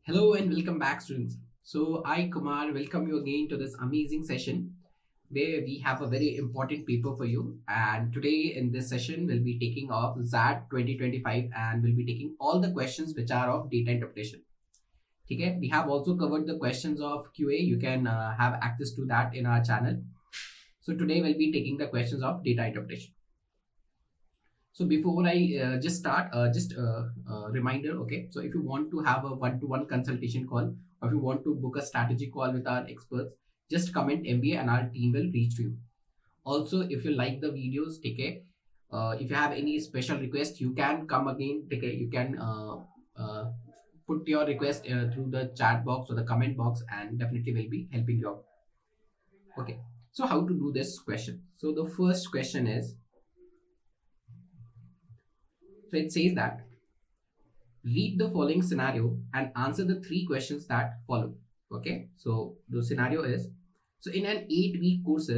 Hello and welcome back, students. So, I, Kumar, welcome you again to this amazing session where we have a very important paper for you. And today, in this session, we'll be taking off ZAT 2025 and we'll be taking all the questions which are of data interpretation. Okay, we have also covered the questions of QA. You can have access to that in our channel. So, today, we'll be taking the questions of data interpretation. So before I just start, just a reminder, okay? So if you want to have a one-to-one consultation call, or if you want to book a strategy call with our experts, just comment MBA and our team will reach to you. Also, if you like the videos, okay, if you have any special request, you can come again, okay, you can put your request through the chat box or the comment box and definitely will be helping you out. Okay, so how to do this question? So the first question is, so it says that read the following scenario and answer the three questions that follow. Okay, so the scenario is, so in an 8-week course,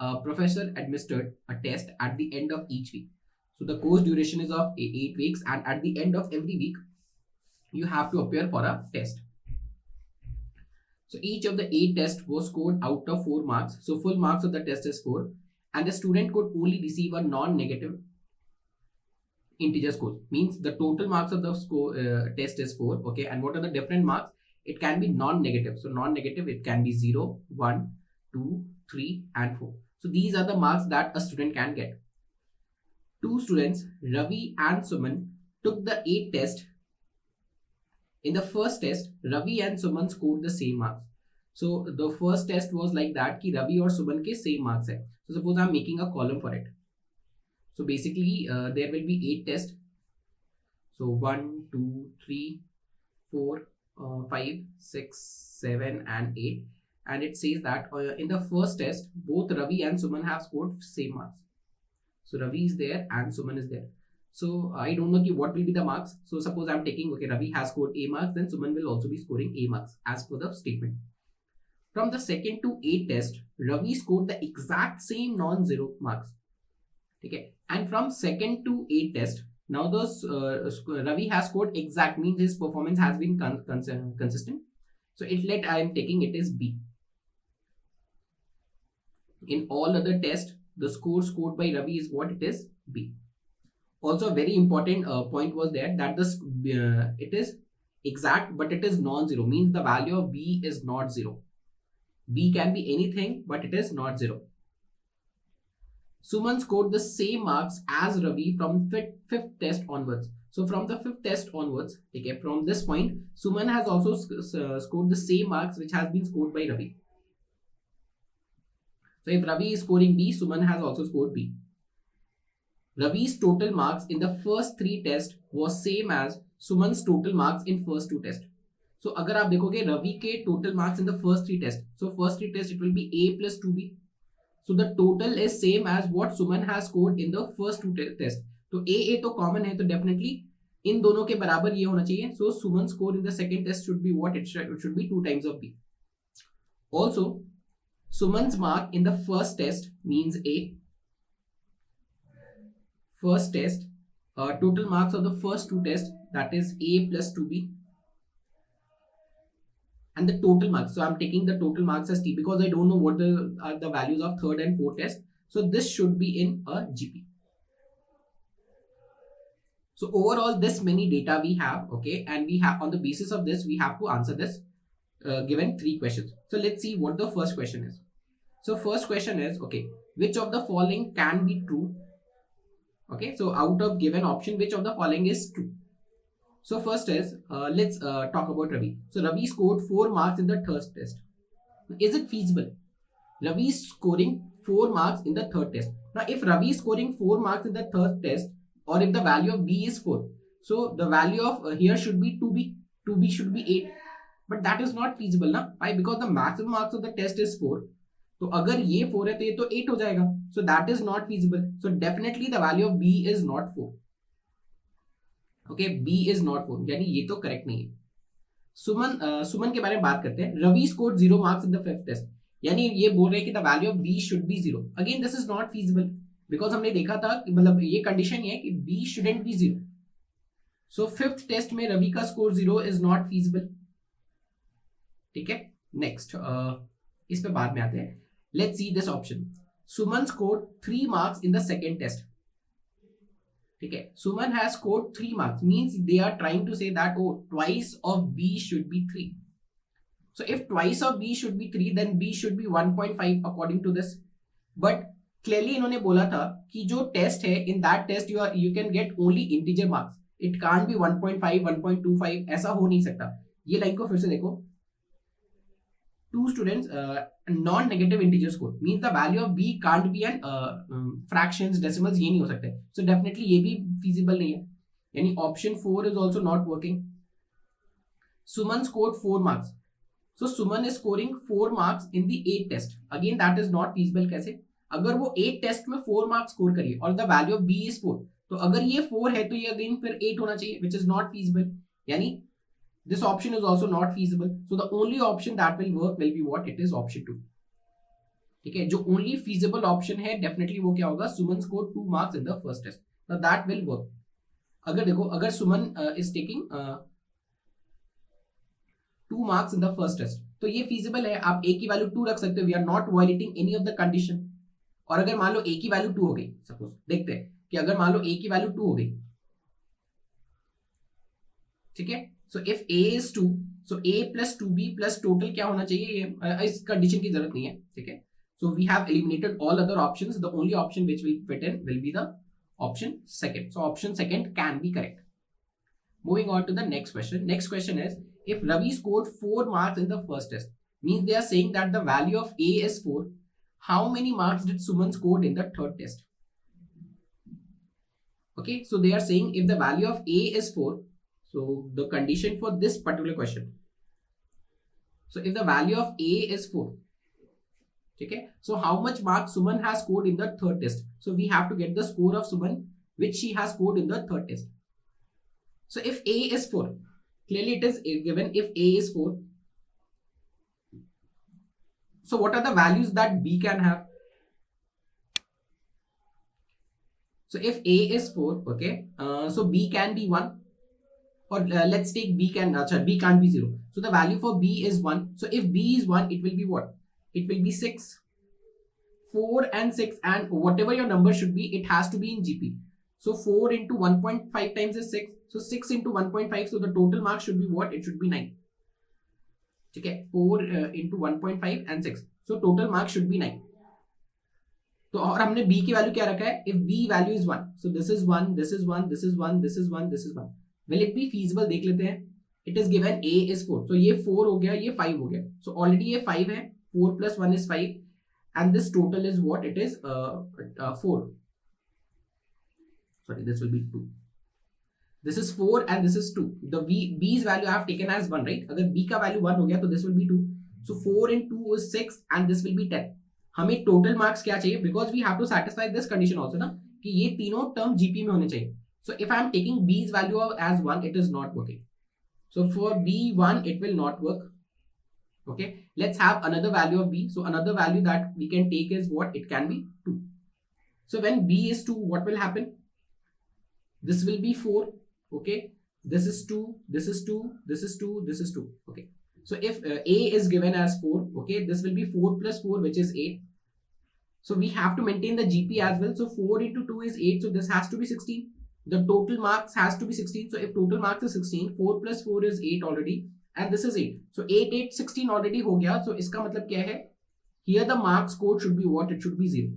a professor administered a test at the end of each week. So the course duration is of 8 weeks, and at the end of every week, you have to appear for a test. So each of the 8 tests was scored out of 4 marks. So full marks of the test is 4, and the student could only receive a non-negative integer score. Means the total marks of the score test is 4. Okay, and what are the different marks? It can be non-negative. So non-negative, it can be 0, 1, 2, 3 and 4. So these are the marks that a student can get. Two students, Ravi and Suman, took the 8 tests. In the first test, Ravi and Suman scored the same marks. So the first test was like that कि Ravi और Suman के same marks है. So suppose I'm making a column for it. So basically, there will be 8 tests. So 1, 2, 3, 4, 5, 6, 7, and 8. And it says that in the first test, both Ravi and Suman have scored same marks. So Ravi is there and Suman is there. So I don't know what will be the marks. So suppose I'm taking, okay, Ravi has scored A marks, then Suman will also be scoring A marks as per the statement. From the 2nd to 8th test, Ravi scored the exact same non-zero marks. Okay, and from 2nd to 8th test, now those Ravi has scored exact, means his performance has been consistent. So I am taking it as B. In all other tests, the score scored by Ravi is what it is, B. Also, a very important point was there that this it is exact, but it is non-zero, means the value of B is not 0. B can be anything, but it is not 0. Suman scored the same marks as Ravi from 5th test onwards. So from the 5th test onwards, okay, from this point, Suman has also scored the same marks which has been scored by Ravi. So if Ravi is scoring B, Suman has also scored B. Ravi's total marks in the first 3 tests was same as Suman's total marks in first 2 tests. So अगर आप देखोगे रवि के total marks in the first 3 tests, so first 3 tests it will be A plus 2B. So the total is same as what Suman has scored in the first 2 tests. तो A तो common है, तो definitely इन दोनों के बराबर ये होना चाहिए. So Suman's score in the second test should be what? It should be 2 times of B. Also, Suman's mark in the first test means A. First test, total marks of the first 2 tests, that is A plus 2B. And the total marks, so I'm taking the total marks as T because I don't know what are the values of third and fourth test. So this should be in a GP. So overall, this many data we have, okay, and we have on the basis of this, we have to answer this given 3 questions. So let's see what the first question is. So first question is, okay, which of the following can be true? Okay, so out of given option, which of the following is true? So first is, let's talk about Ravi. So Ravi scored 4 marks in the third test. Is it feasible? Ravi is scoring 4 marks in the third test. Now if Ravi is scoring 4 marks in the third test, or if the value of B is 4, so the value of here should be 2B. 2B should be 8. But that is not feasible ना? Why? Because the maximum marks of the test is 4. तो अगर ये 4 है तो ये तो 8 हो जाएगा. So that is not feasible. So definitely the value of B is not 4. Okay, B is not 4, यानी ये तो करेक्ट नहीं है. सुमन के बारे में बात करते हैं. Ravi scored 0 marks in the fifth test, यानी ये बोल रहे हैं कि the value of B should be 0. Again this is not feasible because हमने देखा था कि मतलब ये कंडीशन ये है कि B shouldn't be 0. So fifth test में रवि का स्कोर 0 इज नॉट फीजिबल. ठीक है. नेक्स्ट इस पे बाद में आते हैं. Let's see this option. Suman scored 3 marks in the second test. ठीक है. Suman has scored 3 marks means they are trying to say that O twice of B should be 3. So if twice of B should be 3, then B should be 1.5 according to this. But clearly इन्होंने बोला था कि जो test है, in that test you can get only integer marks. It can't be 1.5, 1.25. ऐसा हो नहीं सकता. ये लाइन को फिर से देखो. Two students non-negative integer score means the value of B can't be an fractions, decimals ये नहीं हो सकते. So definitely ये भी feasible नहीं है. यानी option 4 is also not working. Suman scored 4 marks. So Suman is scoring 4 marks in the 8th test. Again that is not feasible. कैसे? अगर वो 8 टेस्ट में 4 मार्क्स स्कोर करिए और the value of B is 4, तो अगर ये 4 है तो ये अगेन फिर 8 होना चाहिए, विच इज नॉट फीजिबल. यानी this option is also not feasible. So the only option that will work will be what? It is option 2. ठीक है. जो ओनली फीजिबल ऑप्शन है डेफिनेटली वो क्या होगा? Suman score 2 marks in the first test. तो that will work. अगर देखो, अगर Suman is taking 2 marks in the first test, तो ये फीजिबल है. आप ए की वैल्यू 2 रख सकते हो. We are not violating any of the condition. और अगर मान लो ए की वैल्यू 2 हो गई, सपोज देखते हैं कि अगर मान लो ए की वैल्यू 2 हो गई, ठीक है. So if A is 2, so A plus 2b plus total क्या होना चाहिए? ये इस कंडीशन की जरूरत नहीं है. ठीक है. So we have eliminated all other options. The only option which will fit in will be the option second. So option second can be correct. Moving on to the next question. Next question is if Ravi scored 4 marks in the first test, means they are saying that the value of A is 4. How many marks did Suman scored in the third test? Okay, so they are saying if the value of A is 4, so the condition for this particular question. So if the value of A is 4, okay, so how much marks Suman has scored in the third test? So we have to get the score of Suman which she has scored in the third test. So if A is 4, clearly it is given if A is 4. So what are the values that B can have? So if A is 4, okay, so B can be 1, or let's take B can't be 0. So the value for B is 1. So if B is 1, it will be what? It will be 6. 4 and 6, and whatever your number should be, it has to be in GP. So 4 into 1.5 times is 6. So 6 into 1.5. So the total mark should be what? It should be 9. Okay. 4 into 1.5 and 6. So total mark should be 9. तो और हमने B की value क्या रखा है? If B value is 1. So this is 1, this is 1, this is 1, this is 1, this is 1. Will it be feasible? देख लेते हैं. It is given A is 4. So ये 4 हो गया, ये 5 हो गया. So already ये 5 है. 4 plus 1 is 5. And this total is what? It is 4. Sorry, this will be 2. This is 4 and this is 2. The B's value I have taken as 1, right? अगर B का value 1 हो गया तो this will be 2. So 4 into 2 is 6 and this will be 10. हमें total marks क्या चाहिए? Because we have to satisfy this condition also ना, कि ये तीनों term GP में होने चाहिए. So if I am taking B's value as 1, it is not working. So for B1, it will not work. Okay. Let's have another value of B. So another value that we can take is what? It can be 2. So when B is 2, what will happen? This will be 4. Okay, this is 2, this is 2, this is 2, this is 2. Okay, so if A is given as 4, okay, this will be 4 plus 4, which is 8. So we have to maintain the GP as well. So 4 into 2 is 8. So this has to be 16. The total marks has to be 16. So if total marks is 16, 4 plus 4 is 8 already, and this is 8. So 8, 8, 16 already हो गया. So इसका मतलब क्या है? Here the marks scored should be what? It should be 0.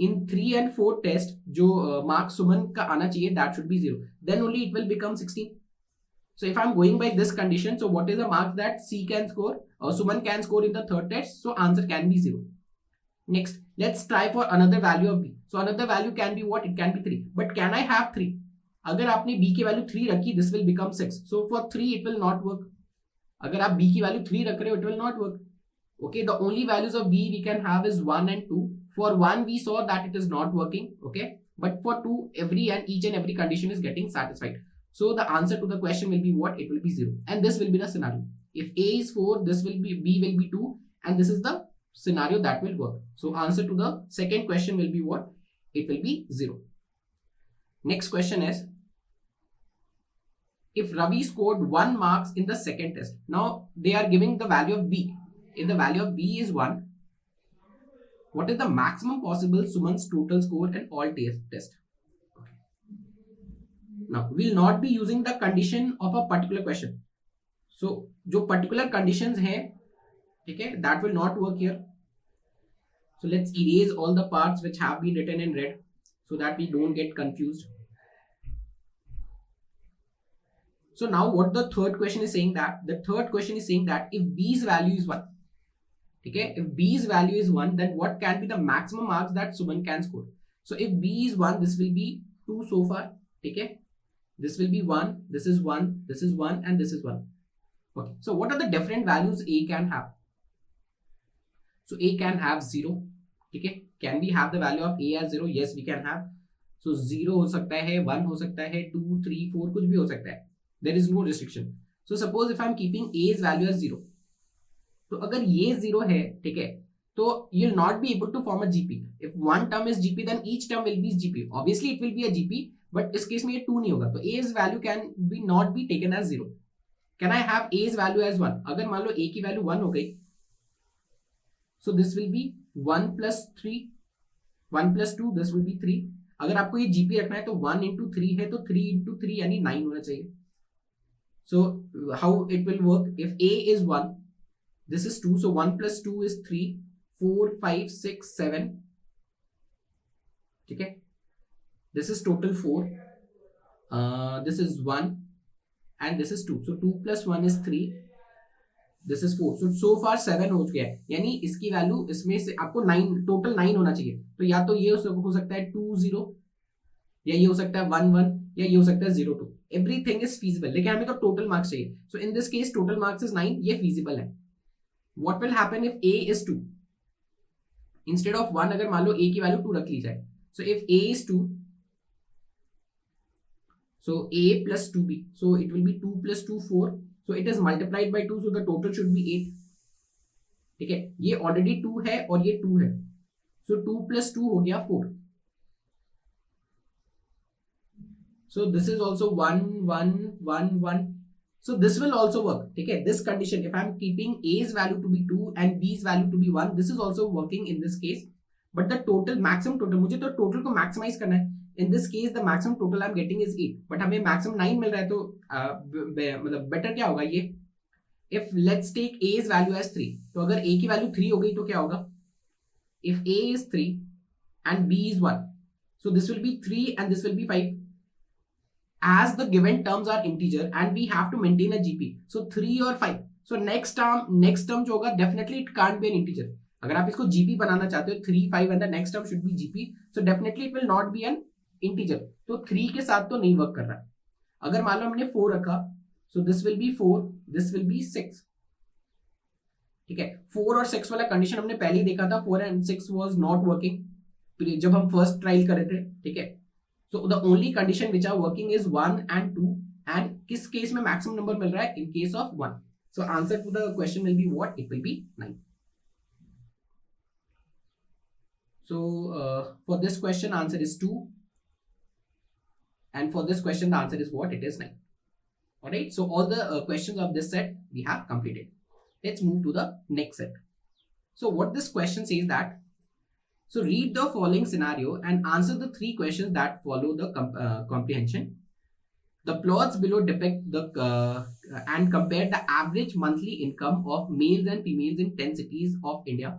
In 3 and 4 test, जो mark Suman का आना चाहिए, that should be 0. Then only it will become 16. So if I'm going by this condition, so what is the marks that C can score or Suman can score in the third test? So answer can be 0. Next, let's try for another value of B. So another value can be what? It can be 3. But can I have 3? अगर आपने B की value 3 रखी, this will become 6. So for 3 it will not work. अगर आप B की value 3 रख रहे हो, it will not work. Okay, the only values of B we can have is 1 and 2. For 1, we saw that it is not working. Okay, but for 2, each and every condition is getting satisfied. So the answer to the question will be what? It will be 0. And this will be the scenario. If A is 4, this will be B will be 2, and this is the scenario that will work. So answer to the second question will be what? It will be 0. Next question is, if Ravi scored 1 marks in the second test, now they are giving the value of B. If the value of B is 1, what is the maximum possible Suman's total score in all test? Now we'll not be using the condition of a particular question. So जो particular conditions हैं, ठीक है, that will not work here. So let's erase all the parts which have been written in red so that we don't get confused. So now what the third question is saying that, the third question is saying that if B's value is 1, okay, if B's value is 1, then what can be the maximum marks that Suman can score? So if B is 1, this will be 2 so far, okay, this will be 1, this is 1, this is 1, and this is 1. Okay, so what are the different values A can have? So A can have 0, okay, can we have the value of A as 0? Yes, we can have. So 0 हो सकता है, 1 हो सकता है, 2, 3, 4 कुछ भी हो सकता है. There is no restriction. So suppose if I am keeping A's value as 0, तो अगर ये 0 है, ठीक है, तो you'll not be able to form a GP. If one term is GP, then each term will be GP. Obviously it will be a GP, but इस case में ये 2 नहीं होगा. तो A's value can be not be taken as 0. Can I have A's value as 1? अगर मान लो A की value 1 हो गई, so this will be 1 plus 3, 1 plus 2, this will be 3. अगर आपको ये GP रखना है तो 1 into 3 है, तो 3 into 3 यानी 9 होना चाहिए. So how it will work? If A is 1, this is 2, so 1 plus 2 is 3, 4, 5, 6, 7. Okay, this is total 4. This is 1 and this is 2. So 2 plus 1 is 3. This is 4. So far 7 हो चुका है, यानी इसकी वैल्यू इसमें से आपको 9 टोटल 9 होना चाहिए. तो या तो ये हो सकता है 2 0, या ये हो सकता है 1 1, या ये हो सकता है 0 2. एवरीथिंग इज फीजिबल, लेकिन हमें तो टोटल मार्क्स चाहिए. So in this case total marks is 9, ये फीजिबल है. What will happen if A is 2? Instead of 1 अगर मान लो A की वैल्यू 2 रख ली जाए, so if A is 2, so A plus 2B, so it will be 2 plus 2 4, so it is multiplied by 2, so the total should be 8. ठीक है, ये already 2 है और ये 2 है, so 2 plus 2 हो गया 4. So this is also 1 1 1 1, so this will also work. ठीक है, this condition, if I am keeping A's value to be 2 and B's value to be 1, this is also working in this case. But the total maximum total, मुझे तो total को maximize करना है. In this case the maximum total I am getting is 8, but हमें maximum 9 मिल रहा है, तो मतलब better क्या होगा ये? If let's take A's value as 3, तो अगर A की value 3 हो गई तो क्या होगा? If A is 3 and B is 1, so this will be 3 and this will be 5. As the given terms are integer and we have to maintain a GP, so 3 or 5, so next term जो होगा definitely it can't be an integer. अगर आप इसको GP बनाना चाहते हो 3 5 and the next term should be GP, so definitely it will not be an integer. तो 3 के साथ तो नहीं वर्क कर रहा है. अगर मान लो हमने 4 रखा, so this will be 4, this will be 6. ठीक है, 4 और 6 वाला कंडीशन हमने पहले ही देखा था. 4 and 6 was not working जब हम फर्स्ट ट्रायल कर रहे थे. ठीक है, so the only condition which are working is 1 and 2, and किस केस में मैक्सिमम नंबर मिल रहा है? In case of 1. So answer to the question will be what? It will be 9. So for this question answer is 2, and for this question the answer is what? It is 9. Alright, so all the questions of this set we have completed. Let's move to the next set. So what this question says that, so read the following scenario and answer the 3 questions that follow the comprehension. The plots below depict the and compare the average monthly income of males and females in 10 cities of India.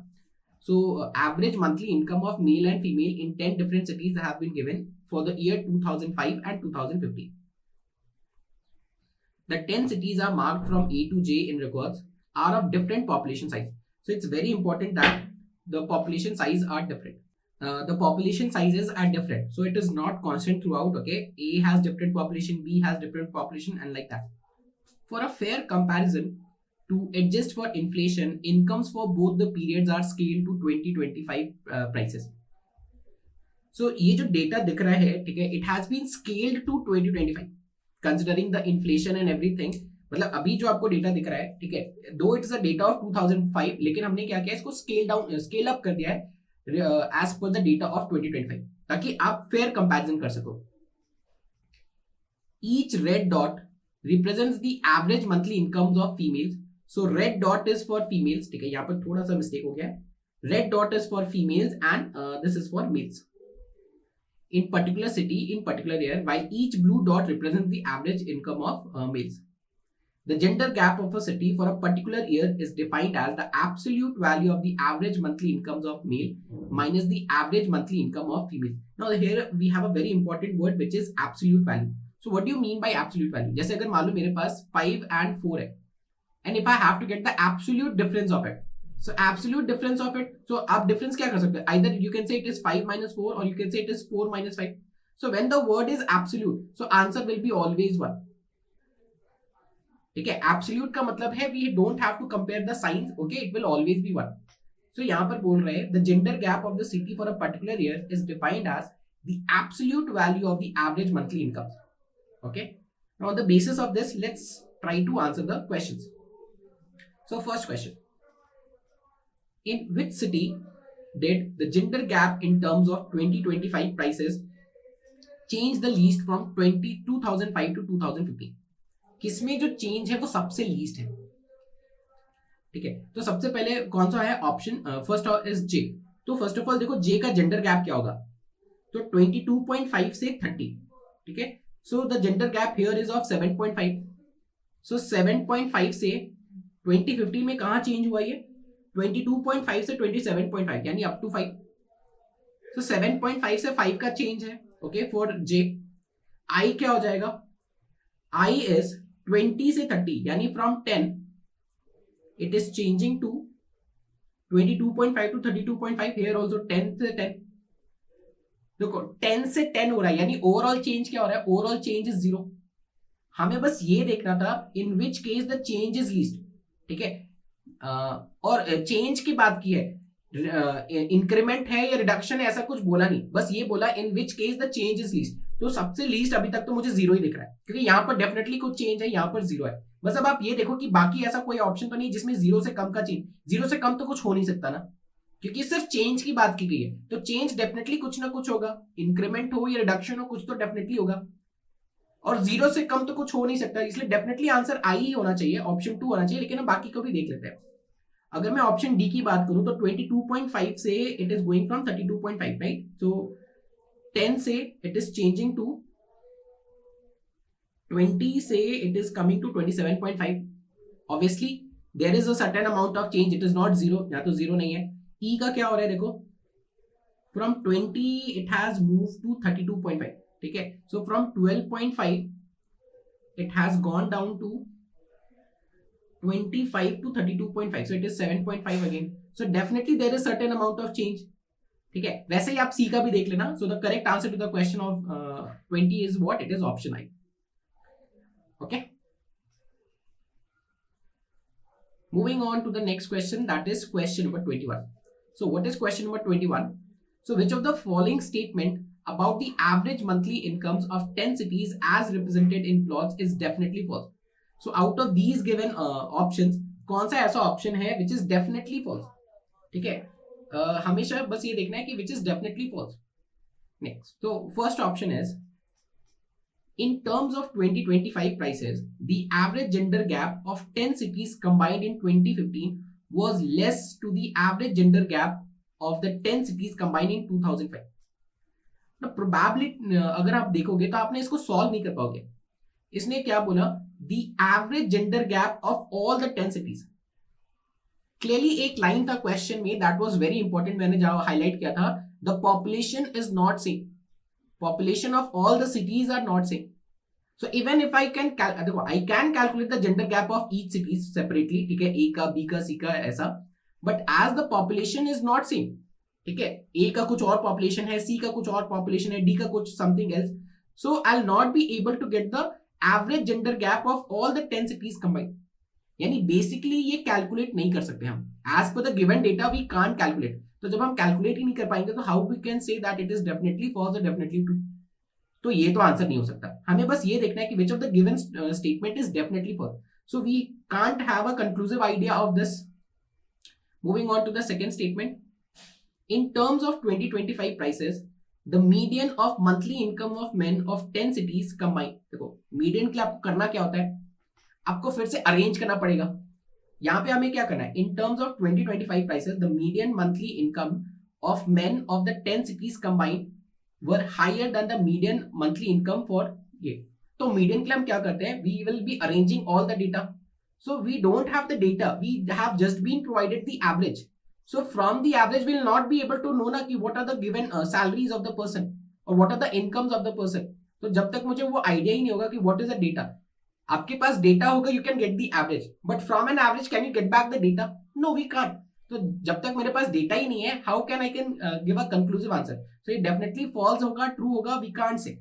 So average monthly income of male and female in 10 different cities have been given for the year 2005 and 2015. The 10 cities are marked from A to J in records, are of different population size. So it's very important that the population size are different. The population sizes are different, so it is not constant throughout. Okay, A has different population, B has different population, and like that. For a fair comparison, to adjust for inflation, incomes for both the periods are scaled to 2025 prices. So ये जो data दिख रहा है, ठीक है, it has been scaled to 2025 considering the inflation and everything. मतलब अभी जो आपको डेटा दिख रहा है, ठीक है, दो इट्स अ डेटा ऑफ 2005, लेकिन हमने क्या किया, इसको स्केल अप कर दिया है as per the data of 2025, ताकि आप फेयर कंपैरिजन कर सको. Each red dot represents the average monthly incomes of females. So red dot is for females. ठीक है, यहाँ पर थोड़ा सा मिस्टेक हो गया है. Red dot is for females and this is for males. In particular city, in particular year, while each blue dot represents the average income of males. The gender gap of a city for a particular year is defined as the absolute value of the average monthly incomes of male minus the average monthly income of female. Now here we have a very important word which is absolute value. So what do you mean by absolute value? जैसे अगर मान लो मेरे पास 5 and 4 है, and if I have to get the absolute difference of it, so absolute difference of it, so आप difference क्या कर सकते हैं? Either you can say it is 5 minus 4 or you can say it is 4 minus 5. So when the word is absolute, so answer will be always 1. ठीक है, absolute का मतलब है we don't have to compare the science, okay, it will always be 1. So यहां पर बोल रहे हैं the gender gap of the city for a particular year is defined as the absolute value of the average monthly income. Okay, now on the basis of this let's try to answer the questions. So first question, in which city did the gender gap in terms of 2025 prices change the least from 2005 to 2015? किसमें जो change है वो सबसे least है. ठीक है, तो सबसे पहले कौन सा है ऑप्शन, फर्स्ट इज जे. तो फर्स्ट ऑफ ऑल देखो जे का जेंडर गैप क्या होगा, तो 22.5 से 30. ठीक है, so the gender gap here is of 7.5. सो 7.5 से 2015 में कहां चेंज हुआ ये, 22.5 से 27.5 यानी अप टू 5. सो 7.5 से 5 का चेंज है. ओके, फॉर जे. आई क्या हो जाएगा, आई इज 20 से 30 यानी from 10 it is changing to 22.5 to 32.5. Here also 10 से 10. देखो 10 से 10 हो रहा है यानी ओवरऑल चेंज क्या हो रहा है, ओवरऑल चेंज इज 0. हमें बस ये देखना था in which case the change is least. ठीक है, और चेंज की बात की है, इंक्रीमेंट है या रिडक्शन है ऐसा कुछ बोला नहीं, बस ये बोला in which case the change is least. तो सबसे लीस्ट अभी तक तो मुझे 0 ही दिख रहा है क्योंकि यहाँ पर डेफिनेटली कुछ चेंज है, यहाँ पर 0 है. बस अब आप ये देखो कि बाकी ऐसा कोई ऑप्शन तो नहीं जिसमें 0 से कम का चेंज, 0 से कम तो कुछ हो नहीं सकता ना, क्योंकि सिर्फ चेंज की बात की गई है. तो चेंज डेफिनेटली कुछ ना कुछ होगा, इंक्रीमेंट हो या रिडक्शन हो कुछ तो डेफिनेटली होगा, और 0 से कम तो कुछ हो नहीं सकता. इसलिए डेफिनेटली आंसर आई ही होना चाहिए, ऑप्शन 2 होना चाहिए. लेकिन हम बाकी को भी देख लेते हैं. अगर मैं ऑप्शन डी की बात करूं तो 22.5 से it is going from 32.5, right. So 10 से इट इज चेंजिंग टू 20 से it is coming to 27.5. Obviously there is a certain amount of change, it is not 0, या तो 0 नहीं है. ई का क्या हो रहा है देखो, from 20 it has move to 32.5. ठीक है, so from 12.5 it has gone down to 25 to 32.5, so it is 7.5 again. So definitely there is certain amount of change. ठीक है, वैसे ही आप सी का भी देख लेना. So the correct answer to the question of 20 is what? It is option I. Okay. Moving on to the next question, that is question number 21. So what is question number 21? So which of the following statement about the average monthly incomes of 10 cities as represented in plots is definitely false? So out of these given options कौन सा ऐसा option है which is definitely false? ठीक है, हमेशा बस ये देखना है कि which is definitely false. Next, so first option is in terms of 2025 prices, the average gender gap of 10 cities combined in 2015 was less to the average gender gap of the 10 cities combined in 2005. Now probably अगर आप देखोगे तो आपने इसको solve नहीं कर पाओगे. इसने क्या बोला, the average gender gap of all the 10 cities. Clearly एक लाइन था क्वेश्चन में, that was very important, मैंने जहां हाईलाइट किया था, the population is not same, population of all the cities are not same. So even if I can देखो I can calculate the gender gap of each cities separately, ठीक है, A का B का C का ऐसा, but as the population is not same, ठीक है, A का कुछ और population है, C का कुछ और population है, D का कुछ something else, so I'll not be able to get the average gender gap of all the 10 cities combined. यानी बेसिकली ये कैलकुलेट नहीं कर सकते हम, as per the given data we can't calculate. तो जब हम कैलकुलेट ही नहीं कर पाएंगे तो how we can say that it is definitely false और डेफिनेटली ट्रू. तो ये तो आंसर नहीं हो सकता. हमें बस ये देखना है कि which of the given statement is definitely false. So we can't have a conclusive idea of this. Moving on to the second statement, in terms of 2025 prices the median of monthly income of men of 10 cities combined. देखो median के लिए आपको करना क्या होता है, आपको फिर से अरेंज करना पड़ेगा। यहाँ पे हमें क्या करना है, इन terms of 2025 prices the median monthly income of men of the 10 cities combined were higher than the median monthly income for ये। तो मीडियन के लिए हम क्या करते हैं, we will be arranging all the data. So we don't have the data, we have just been provided the average. So from the average we will not be able to know ना कि what are the given salaries of the person और what are the incomes of the person. तो जब तक मुझे वो idea ही नहीं होगा कि व्हाट इज द डेटा, आपके पास डेटा होगा you can get the average, but from an average can you get back the data? No we can't. तो जब तक मेरे पास डेटा ही नहीं है, how can I can give a conclusive answer? So ये डेफिनेटली फॉल्स होगा, ट्रू होगा, वी कांट से।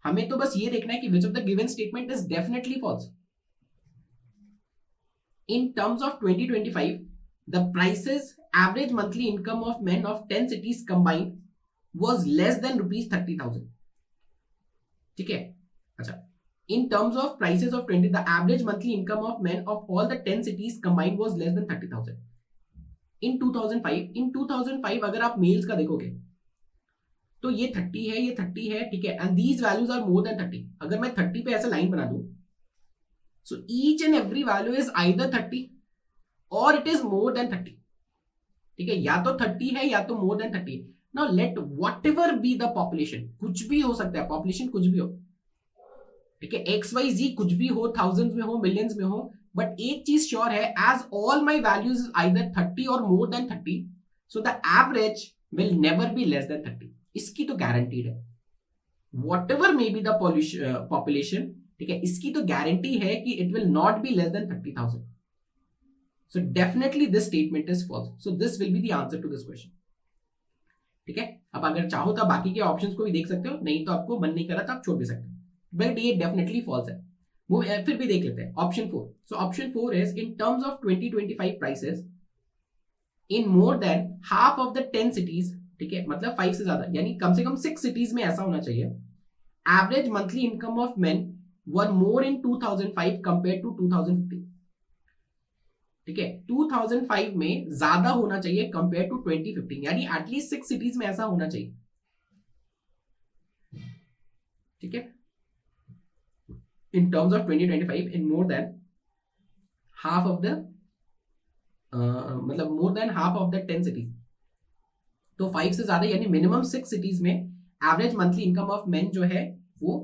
हमें तो बस ये देखना है कि which of the given statement is definitely false. In terms of 2025 the prices average monthly income of men of 10 cities combined was less than ₹30,000। ठीक है, अच्छा। In terms of prices of 20, the average monthly income of men of all the 10 cities combined was less than 30,000 in 2005। in 2005 अगर आप mails का देखोगे तो ये 30 है, ये 30 है, ठीक है, and these values are more than 30। अगर मैं 30 पे ऐसा लाइन बना दूं, so each and every value is either 30 और इट इज मोर देन 30। ठीक है, या तो 30 है या तो मोर than 30। Now let what ever be the population, कुछ भी हो सकता है, पॉपुलेशन कुछ भी हो, ठीक है, एक्स वाई जी कुछ भी हो, थाउजेंड्स में हो, मिलियंस में हो, बट एक चीज श्योर है, as all my values is either 30 और more than 30, so the average will never be less than 30। इसकी तो गारंटीड है, whatever may be the population, ठीक है, इसकी तो गारंटी है कि it will not be less than 30,000। So definitely this statement is false. So this will be the answer to this question. ठीक है, अब अगर चाहो तो बाकी के ऑप्शंस को भी देख सकते हो, नहीं तो आपको मन नहीं करा तो आप छोड़ भी सकते हो, बट ये डेफिनेटली फॉल्स है। फिर भी देख लेते हैं option 4। So option 4 is in terms of 2025 prices in more than half of the 10 cities, ठीक है, मतलब 5 से ज्यादा, यानी कम से कम 6 cities में ऐसा होना चाहिए, average monthly income of men were more in 2005 compare to 2015। ठीक है, 2005 में ज्यादा होना चाहिए कंपेयर टू 2015, यानी एटलीस्ट 6 cities में ऐसा होना चाहिए। ठीक है, in terms of 2025 in more than half of the मतलब more than half of the 10 cities, तो 5 से ज्यादा यानी मिनिमम 6 cities में average monthly income of main जो है वो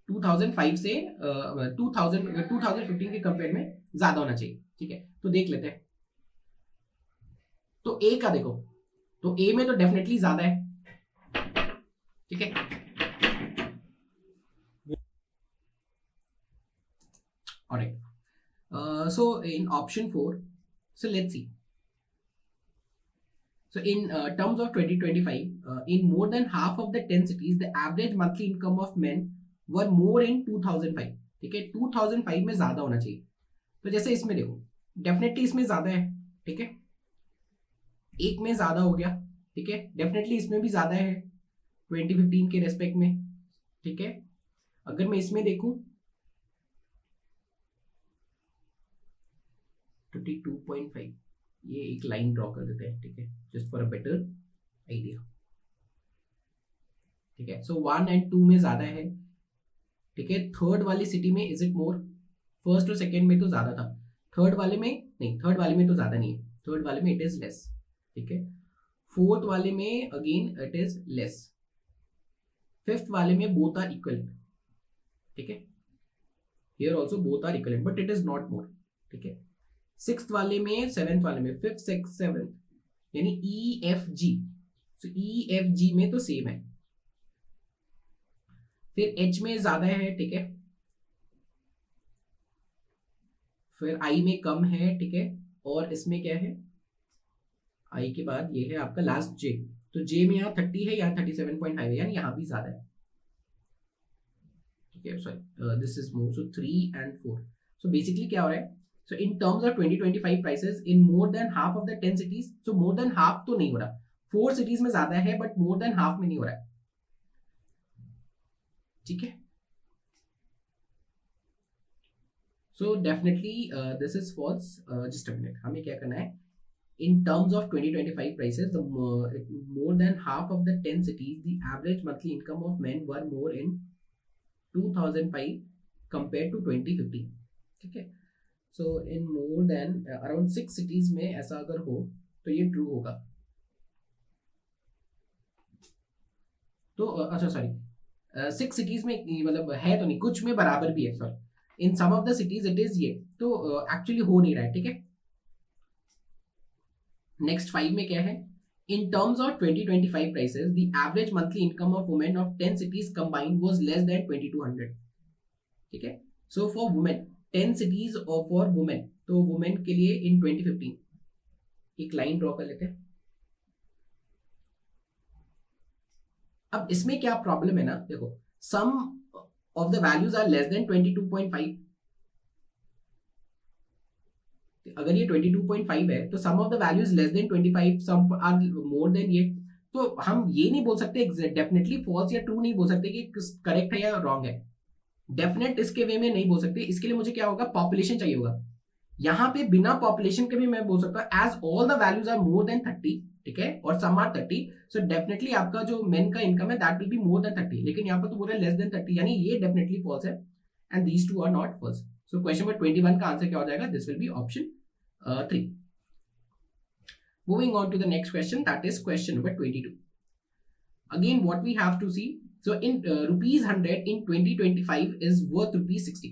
2005 से 2015 के कंपेयर में ज्यादा होना चाहिए। ठीक है, तो देख लेते हैं। तो ए का देखो, तो ए में तो डेफिनेटली ज्यादा है। ठीक है, alright, so in option 4, so let's see. So in terms of 2025, in more than half of the 10 cities, the average monthly income of men were more in 2005। ठीक है, 2005 में ज्यादा होना चाहिए। तो जैसे इसमें देखो, डेफिनेटली इसमें ज्यादा है। ठीक है, एक में ज्यादा हो गया। ठीक है, डेफिनेटली इसमें भी ज्यादा है 2015 के रेस्पेक्ट में। ठीक है, अगर मैं इसमें देखूं 32.5, ये एक लाइन ड्रॉ कर देते हैं। ठीक है, just for a better idea. ठीक है, सो 1 और 2 में ज्यादा है। ठीक है, थर्ड वाली सिटी में इज इट मोर? फर्स्ट और सेकेंड में तो ज्यादा था, थर्ड वाले में नहीं, थर्ड वाले में तो ज्यादा नहीं है, थर्ड वाले में इट इज लेस। ठीक है, फोर्थ वाले में again it is less, fifth वाले में बोथ आर इक्वल। ठीक है, here also both are equal but it is not more. ठीक है, सिक्स्थ वाले में, सेवेंथ वाले में, फिफ्थ सिक्स सेवेंथ, यानी ई एफ जी, सो ई एफ जी में तो सेम है। फिर एच में ज्यादा है। ठीक है, फिर आई में कम है। ठीक है, और इसमें क्या है, आई के बाद ये है आपका लास्ट जे, तो जे में यहाँ 30 है, यहाँ 37.5 है, यानी यहाँ भी ज्यादा है। ठीक है, सॉरी दिस इज मोर, सो 3 और 4। सो बेसिकली क्या हो रहा है, so in terms of 2025 prices in more than half of the 10 cities, so more than half तो नहीं हो रहा, 4 cities में ज्यादा है बट more than half में नहीं हो रहा है। ठीक है, so definitely this is false। just a minute, हमें क्या करना है, In terms of 2025 prices, the more than half of the 10 cities, the average monthly income of men were more in 2005 compared to 2015. ठीक है, सो इन मोर देन अराउंड 6 cities में ऐसा अगर हो तो ये ट्रू होगा. तो अच्छा सॉरी 6 cities में मतलब है तो नहीं, कुछ में बराबर भी है, sorry in some of the cities it is ये, तो एक्चुअली हो नहीं रहा है. ठीक है, नेक्स्ट 5 में क्या है, इन terms of 2025 prices the average monthly income of women of 10 cities combined was less than 2200. ठीक है, सो फॉर वुमेन 10 cities और फॉर वुमेन, तो वुमेन के लिए इन 2015 एक लाइन ड्रॉ कर लेते हैं. अब इसमें क्या प्रॉब्लम है ना, देखो some of the values are less than 22.5. अगर ये 22.5 है तो some of the values less than 25, some are more than ये, तो हम ये नहीं बोल सकते डेफिनेटली फॉल्स या ट्रू नहीं बोल सकते कि करेक्ट है या रॉन्ग है. डेफिनेट इसके वे में नहीं बोल सकते. इसके लिए मुझे क्या होगा, पॉपुलेशन चाहिए होगा. यहाँ पे बिना पॉपुलेशन के भी मैं बोल सकता हूँ as all the values are more than 30. ठीक है, और सम आर 30, सो डेफिनेटली आपका जो मेन का इनकम है that will be more than 30. लेकिन यहाँ पर तो बोल रहा है लेस देन 30, यानी ये डेफिनेटली फॉल्स है and these two are not false. So question number 21 का आंसर क्या हो जाएगा, this will be option 3. Moving on to the next question, that is question number 22. Again, what we have to see, so in rupees 100 in 2025 is worth rupees 60.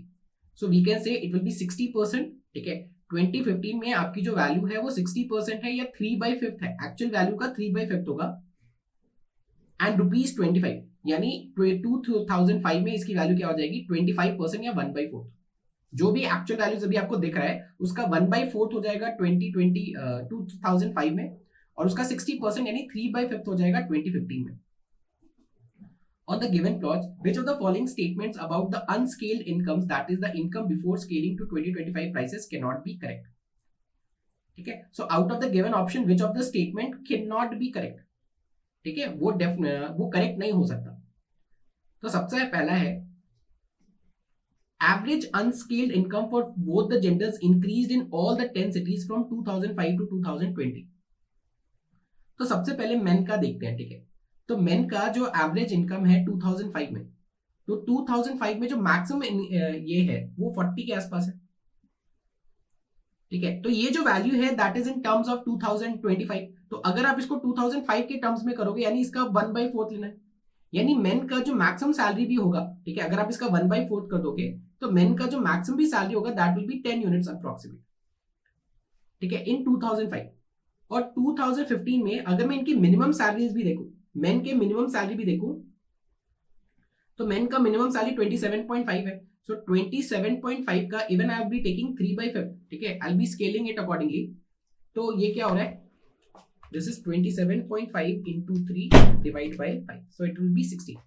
So we can say it will be 60%. ठीक है, 2015 में आपकी जो value है वो 60% है या 3/5 है. एक्चुअल वैल्यू का 3/5 होगा. एंड रुपीज 25, यानी 2005 में इसकी वैल्यू क्या हो जाएगी, 25% या 1/4. जो भी एक्चुअल वैल्यूज अभी आपको दिख रहा है उसका 1/4 हो जाएगा 2005 में, और उसका 60% यानी 3/5 हो जाएगा 2015 में. On the given plots, which of the following statements about the unscaled incomes, that is the income before scaling to 2025 prices, cannot be correct? ठीक है, so out of the given option, which of the statement cannot be correct? ठीक है, वो correct नहीं हो सकता. तो सबसे पहला है average unscaled income for both the genders increased in all the 10 cities from 2005 to 2020. तो सबसे पहले मेन का देखते हैं. ठीक है, तो मेन का जो एवरेज इनकम है 2005 में, तो 2005 में जो मैक्सिमम ये है वो 40 के आसपास है. ठीक है, तो ये जो वैल्यू है that is in terms of 2025. तो अगर आप इसको 2005 के टर्म्स में करोगे यानी इसका 1/4 लेना है, यानी मेन का जो मैक्सिमम सैलरी भी होगा. ठीक है, अगर आप इसका 1/4 कर दोगे तो मेन का जो मैक्सिमम भी सैलरी होगा that will B 10 units approximate. ठीक है, इन 2005. और 2015 में अगर मैं इनकी मिनिमम सैलरीज भी देखूं, मेन के मिनिमम सैलरी भी देखूं, तो मेन का मिनिमम सैलरी 27.5 है. सो 27.5 का even I will be taking 3/5. ठीक है, I will be scaling it accordingly. तो ये क्या हो रहा है, this is 27.5 into 3 divide by 5, so it will B 60.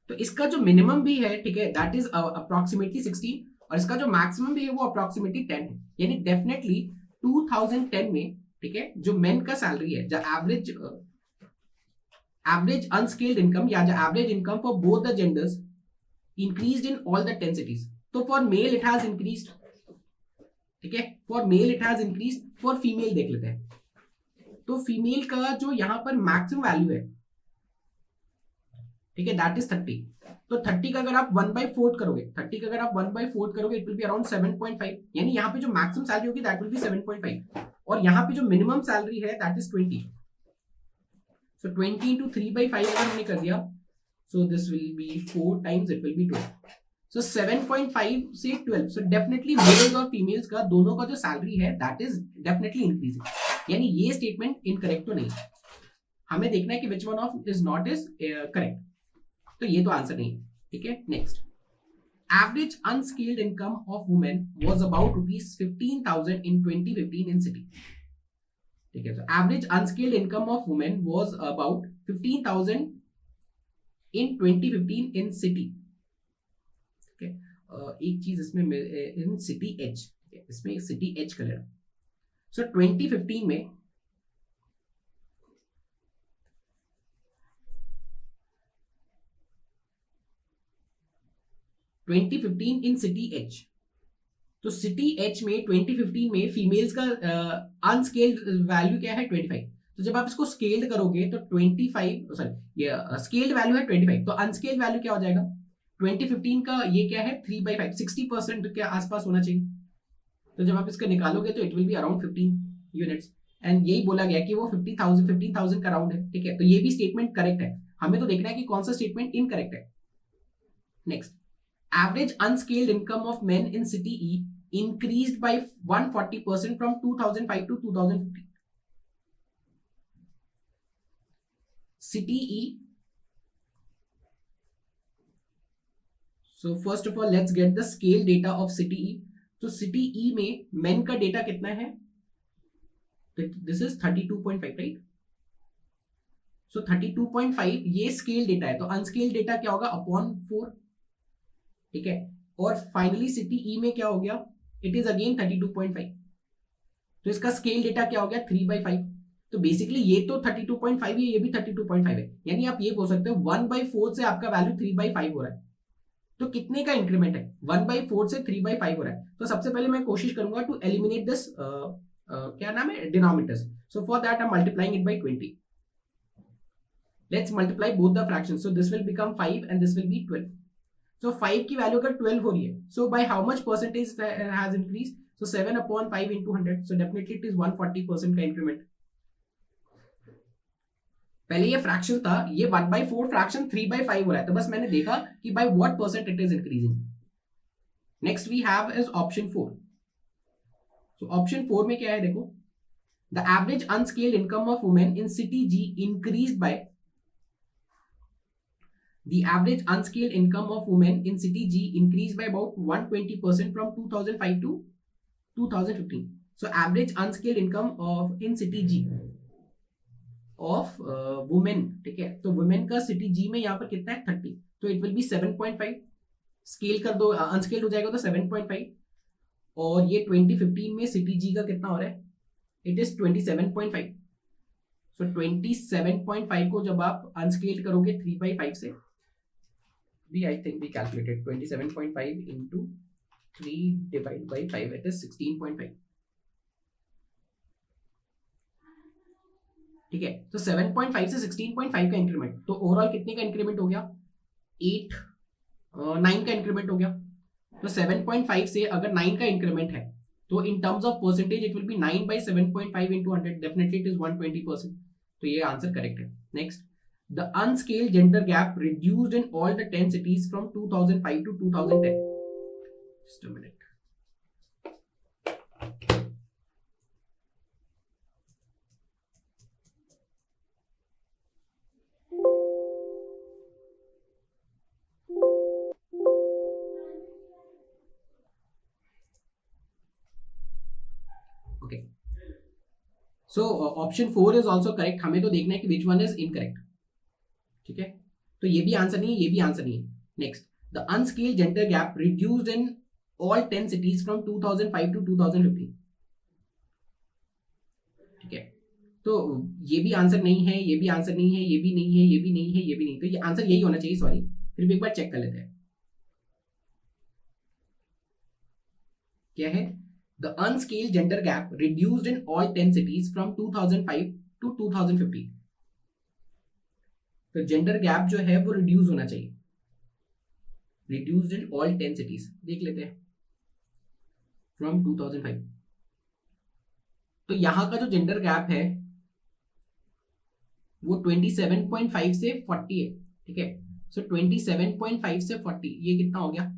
तो इसका जो मिनिमम भी है, ठीक है, दैट इज अप्रोक्सीमेटली 60, और इसका जो मैक्सिमम भी है वो अप्रोक्सीमेटली 10 है. यानी डेफिनेटली 2010 में, ठीक है, जो मेन का सैलरी है, जो एवरेज अनस्केल्ड इनकम या जो average income for both the genders increased in all the 10 cities. तो for male it has increased. ठीक है, for male it has increased. For female देख लेते हैं. तो फीमेल का जो यहां पर मैक्सिमम वैल्यू है, ठीक है, दैट इज 30. तो 30 का अगर आप 1/4 करोगे, 30 का अगर आप 1/4 करोगे इट विल बी अराउंड 7.5. यानी यहाँ पे जो मैक्सिमम सैलरी होगी दैट विल बी 7.5, और यहाँ पे जो मिनिमम सैलरी है दैट इज 20. सो 20 into 3/5 अगर हमने कर दिया, सो this will B 4 times, it will B 12. सो 7.5 से 12. सो डेफिनेटली मेल्स और फीमेल्स का दोनों का जो सैलरी है दैट इज डेफिनेटली इंक्रीजिंग. यानी ये स्टेटमेंट इनकरेक्ट तो नहीं. हमें देखना है कि which one of is not is correct. तो ये तो आंसर नहीं है. ठीक है, next. Average unskilled income of women was about rupees 15,000 in 2015 in city. ठीक है, तो average unskilled income of women was about 15,000 in 2015 in city. ठीक है, एक चीज इसमें इन सिटी एच, इसमें सिटी एच कर लेना. सो 2015 में 2015 in city H. तो सिटी एच में 2015 में फीमेल्स का अनस्केल्ड वैल्यू क्या है 25। तो जब आप इसको स्केल्ड करोगे तो 25, सॉरी ये स्केल्ड वैल्यू है 25, तो अनस्केल्ड वैल्यू क्या हो जाएगा 2015 का, ये क्या है 3/5, 60% के आसपास होना चाहिए। तो जब आप इसका निकालोगे तो it will be around 15 units, and यही बोला गया कि वो 15,000 का राउंड है। ठीक है, तो ये भी स्टेटमेंट करेक्ट है, हमें तो देखना है कि कौन सा स्टेटमेंट इनकरेक्ट है। Next, average unscaled income of men in city E increased by 140% from 2005 to 2015. City E. So first of all, let's get the scale data of City E. तो City E में men का data कितना है? This is 32.5, right? So 32.5 ये scale data है, तो अनस्केल data क्या होगा अपॉन 4। ठीक है, और फाइनली सिटी ई में क्या हो गया, इट इज अगेन 32.5, तो इसका स्केल डेटा क्या हो गया 3/5। तो बेसिकली ये तो 32.5 है, ये भी 32.5 है, यानी आप ये बोल सकते हो 1/4 से आपका वैल्यू 3/5 हो रहा है। तो कितने का इंक्रीमेंट है, 1/4 से 3/5 हो रहा है। तो सबसे पहले मैं कोशिश करूंगा टू एलिमिनेट दिस क्या नाम है denominators. So for that I am multiplying it by 20। Let's multiply both the fractions, so this will become 5 and this will B 12। So 5 की वैल्यू अगर 12 हो रही है, so by how much percentage has increased? So 7/5 into 100, so definitely it is 140% का increment. पहले ये fraction था, ये 1/4 फ्रैक्शन 3/5 हो रहा है, तो बस मैंने देखा कि by what percent it is increasing। Next we have is option 4। So option 4 में क्या है देखो, the average unscaled income of women in city G increased by the average unscaled income of women in city G increased by about 120% from 2005 to 2015. So average unscaled income of in city G of women, ठीक है, तो women का city G में यहाँ पर कितना है 30, तो it will be 7.5, स्केल कर दो अनस्केल्ड हो जाएगा तो 7.5, और ये 2015 में city G का कितना हो रहा है, it is 27.5। so 27.5 को जब आप अनस्केल्ड करोगे 3/5 से, I think we calculated 27.5 into 3 divided by 5, it is 16.5। ठीक है, तो 7.5 से 16.5 का इंक्रीमेंट, तो ओवरऑल कितने का इंक्रीमेंट हो गया 9 का इंक्रीमेंट हो गया। तो 7.5 से अगर 9 का इंक्रीमेंट है तो इन terms of percentage it will B 9/7.5 into 100, definitely it is 120%। तो ये आंसर करेक्ट है। Next, the unscaled gender gap reduced in all the 10 cities from 2005 to 2010। Just a minute। Okay, so option 4 is also correct, हमें तो देखना है कि which one is incorrect। ठीक है, तो ये भी आंसर नहीं है, ये भी आंसर नहीं है। Next, the unscaled gender gap reduced in all 10 cities from 2005 to 2015। ठीक है, तो ये भी आंसर नहीं है, ये भी आंसर नहीं है, ये भी नहीं है, ये भी नहीं है, ये भी नहीं, तो ये आंसर यही होना चाहिए। सॉरी, फिर भी एक बार चेक कर लेते हैं क्या है। The unscaled gender gap reduced in all 10 cities from 2005 to 2015। तो जेंडर गैप जो है वो रिड्यूस होना चाहिए, रिड्यूस्ड इन ऑल 10 cities। देख लेते हैं फ्रॉम 2005। तो यहां का जो जेंडर गैप है वो 27.5 से 40 है। ठीक है, सो 27.5 से 40 ये कितना हो गया,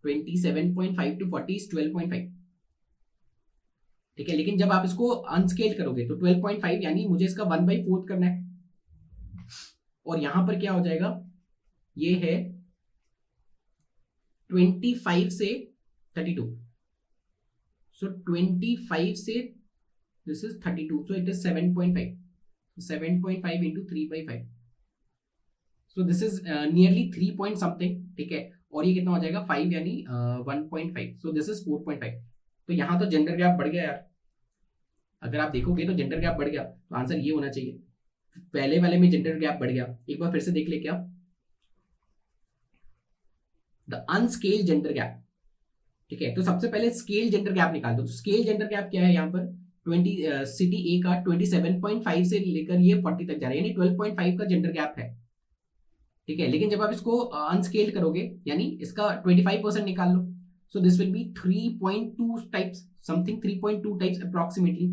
27.5 to 40 is 12.5। ठीक है, लेकिन जब आप इसको अनस्केल करोगे तो 12.5 यानी मुझे इसका 1/4 करना है, और यहां पर क्या हो जाएगा, ये है 25 से 32। सो 25 से this is 32, so it is 7.5। 7.5 into 3/5, so this is nearly 3 point something. ठीक है, और ये कितना हो जाएगा 5 यानी 1.5, सो दिस इज 4.5। तो यहां तो जेंडर गैप बढ़ गया यार, अगर आप देखोगे तो जेंडर गैप बढ़ गया, तो आंसर ये होना चाहिए। पहले वाले में जेंडर गैप बढ़ गया, एक बार फिर से देख ले क्या, द अनस्केल जेंडर गैप। ठीक है, तो सबसे पहले स्केल जेंडर गैप निकाल दो। तो स्केल जेंडर गैप क्या है यहाँ पर, 20 सिटी ए का 27.5 से लेकर ये 40 तक जा रहा है, यानी 12.5 का जेंडर गैप है। ठीक है, लेकिन जब आप इसको अनस्केल करोगे यानी इसका 25% निकाल लो, so this will be 3.2 types, something 3.2 types approximately.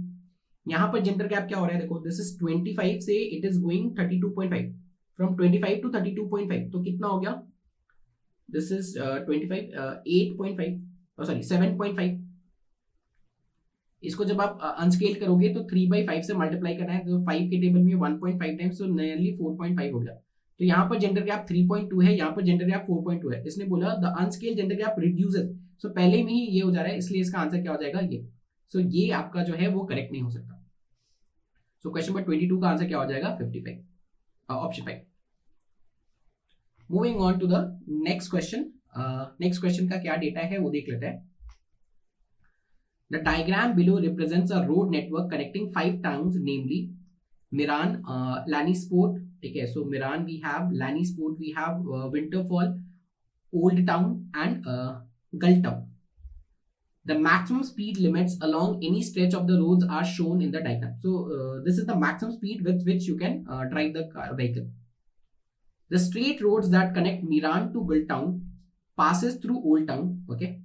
यहाँ पर जेंडर गैप क्या हो रहा है, देखो दिस इज 25 से it is going 32.5, from 25 to 32.5, तो कितना हो गया, दिस इज 25 8.5, सॉरी 7.5। इसको जब आप अनस्केल करोगे तो 3/5 से मल्टीप्लाई करना है, तो 5 के टेबल में 1.5 टाइम्स, तो नियरली 4.5 हो गया। तो यहाँ पर जेंडर गैप 3.2 है, यहाँ पर जेंडर गैप 4.2 है। इसने बोला द अनस्केल जेंडर गैप रिड्यूसेस, सो पहले में ही ये हो जा रहा है, इसलिए इसका आंसर क्या हो जाएगा ये। सो ये आपका जो है वो करेक्ट नहीं हो सकता। सो क्वेश्चन नंबर 22 का आंसर क्या हो जाएगा, 55, option 5। Moving on to the next question. Next question का क्या डेटा है वो देख लेते हैं। The diagram below represents a road network connecting 5 towns, namely Miran, Lannisport. ठीक है, so Miran we have, Lannisport we have, Winterfall, Old Town and Gulltown. The maximum speed limits along any stretch of the roads are shown in the diagram. So this is the maximum speed with which you can drive the vehicle. The straight roads that connect Miran to Gulltown passes through Old Town. Okay.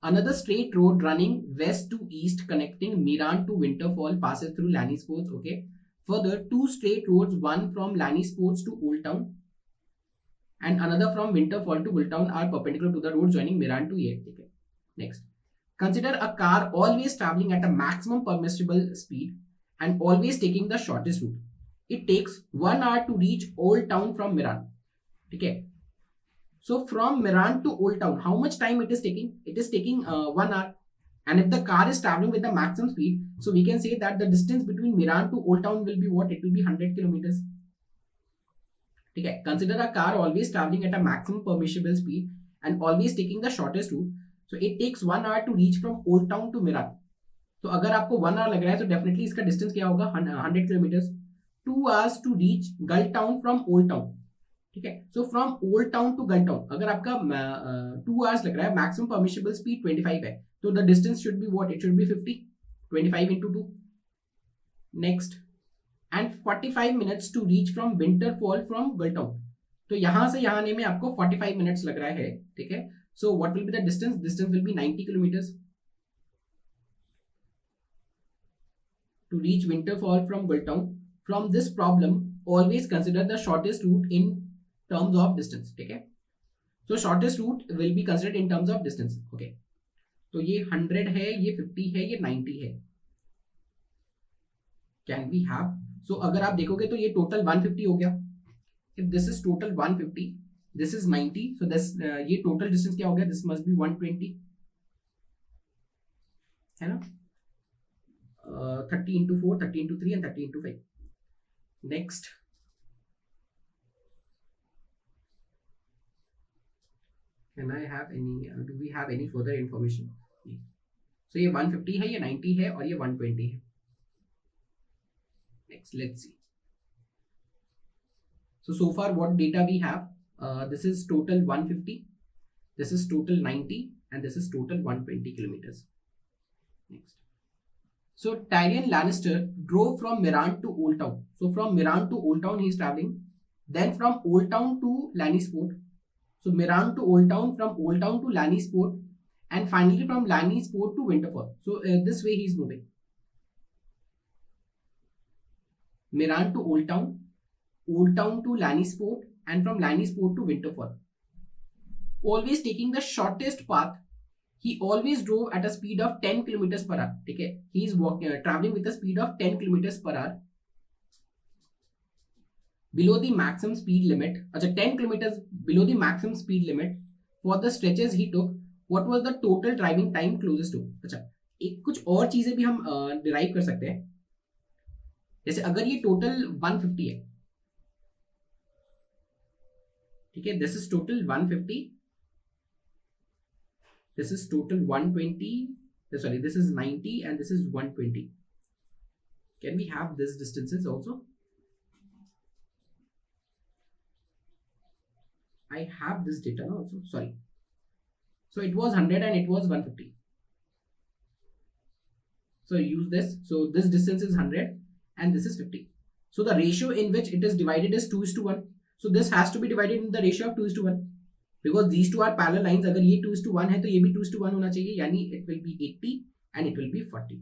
Another straight road running west to east connecting Miran to Winterfall passes through Lannisports. Okay. Further, 2 straight roads, one from Lannisports to Old Town and another from Winterfall to Old Town, are perpendicular to the road joining Miran to Yate. Okay. Next, consider a car always traveling at a maximum permissible speed and always taking the shortest route. It takes 1 hour to reach Old Town from Miran. Okay. So from Miran to Old Town, how much time it is taking? It is taking 1 hour. And if the car is traveling with the maximum speed, so we can say that the distance between Miran to Old Town will be what? It will be 100 kilometers. Okay. Consider a car always traveling at a maximum permissible speed and always taking the shortest route. So it takes 1 hour to reach from Old Town to Miran. तो अगर आपको 1 hour लग रहा है तो definitely इसका distance क्या होगा, 100 kilometres. 2 hours to reach Gal Town from Old Town. ठीक है, so from Old Town to Gal Town अगर आपका 2 hours लग रहा है, मैक्सिमम परमिशिबल स्पीड 25 है, तो the distance should be what, it should be 50, 25 into 2। Next, and 45 minutes to reach from Winterfell from Gull town. तो यहां से यहां आने में आपको 45 मिनट्स लग रहा है। ठीक है, so what will be the distance, distance will B 90 kilometres to reach Winterfall from Gultown. From this problem, always consider the shortest route in terms of distance. ठीक है, so shortest route will be considered in terms of distance. Okay, तो ये 100 है, ये 50 है, ये 90 है। Can we have? So अगर आप देखोगे तो ये टोटल 150 हो गया। If this is total 150, this is 90, so this ये टोटल डिस्टेंस क्या हो गया, this must be 120, है ना। 30 into 4, 30 into 3 and 30 into 5. Next, can I have any, do we have any further information? So ये 150 है, ये 90 है और ये 120 है। Next, let's see. So far what data we have, this is total 150, this is total 90 and this is total 120 kilometers. Next. So Tyrion Lannister drove from Miran to Old Town. So from Miran to Old Town he is traveling. Then from Old Town to Lannisport. So Miran to Old Town, from Old Town to Lannisport, and finally from Lannisport to Winterfell. So this way he is moving. Miran to Old Town to Lannisport, and from Lannisport to Winterfell. Always taking the shortest path. He always drove at a speed of 10 kilometers per hour. ठीक है, he is traveling with a speed of 10 kilometers per hour below the maximum speed limit. अच्छा, 10 kilometers below the maximum speed limit for the stretches he took. What was the total driving time closest to? अच्छा, एक कुछ और चीजें भी हम derive कर सकते हैं। जैसे अगर ये टोटल 150 है, ठीक है, this is total 150, this is total 120, sorry, this is 90 and this is 120. Can we have these distances also? I have this data now also, sorry. So it was 100 and it was 150. So use this. So this distance is 100 and this is 50. So the ratio in which it is divided is 2:1. So this has to be divided in the ratio of 2:1 because these two are parallel lines. अगर ये 2:1 है तो ये भी 2:1 होना चाहिए, यानी it will be 80 and it will be 40.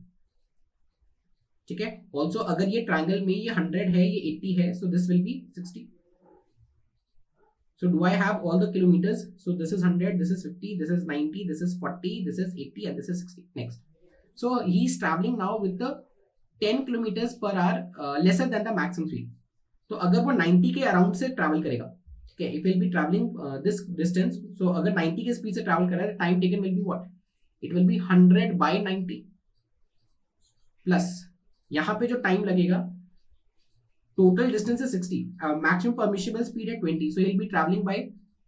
ठीक है. Also अगर ये ट्रायंगल में ये 100 है, ये 80 है, so this will be 60. So do I have all the kilometers? So this is 100, this is 50, this is 90, this is 40, this is 80 and this is 60. Next. So he is traveling now with the 10 kilometers per hour lesser than the maximum speed. तो अगर वो 90 के around से travel करेगा, ठीक है, if will be travelling this distance, so अगर 90 के स्पीड से ट्रैवल कर रहा है, time taken will be what? It will be 100/90 plus यहाँ पे जो टाइम लगेगा, टोटल डिस्टेंस है 60, मैक्सिमम परमिशिबल स्पीड है 20, so he will be travelling by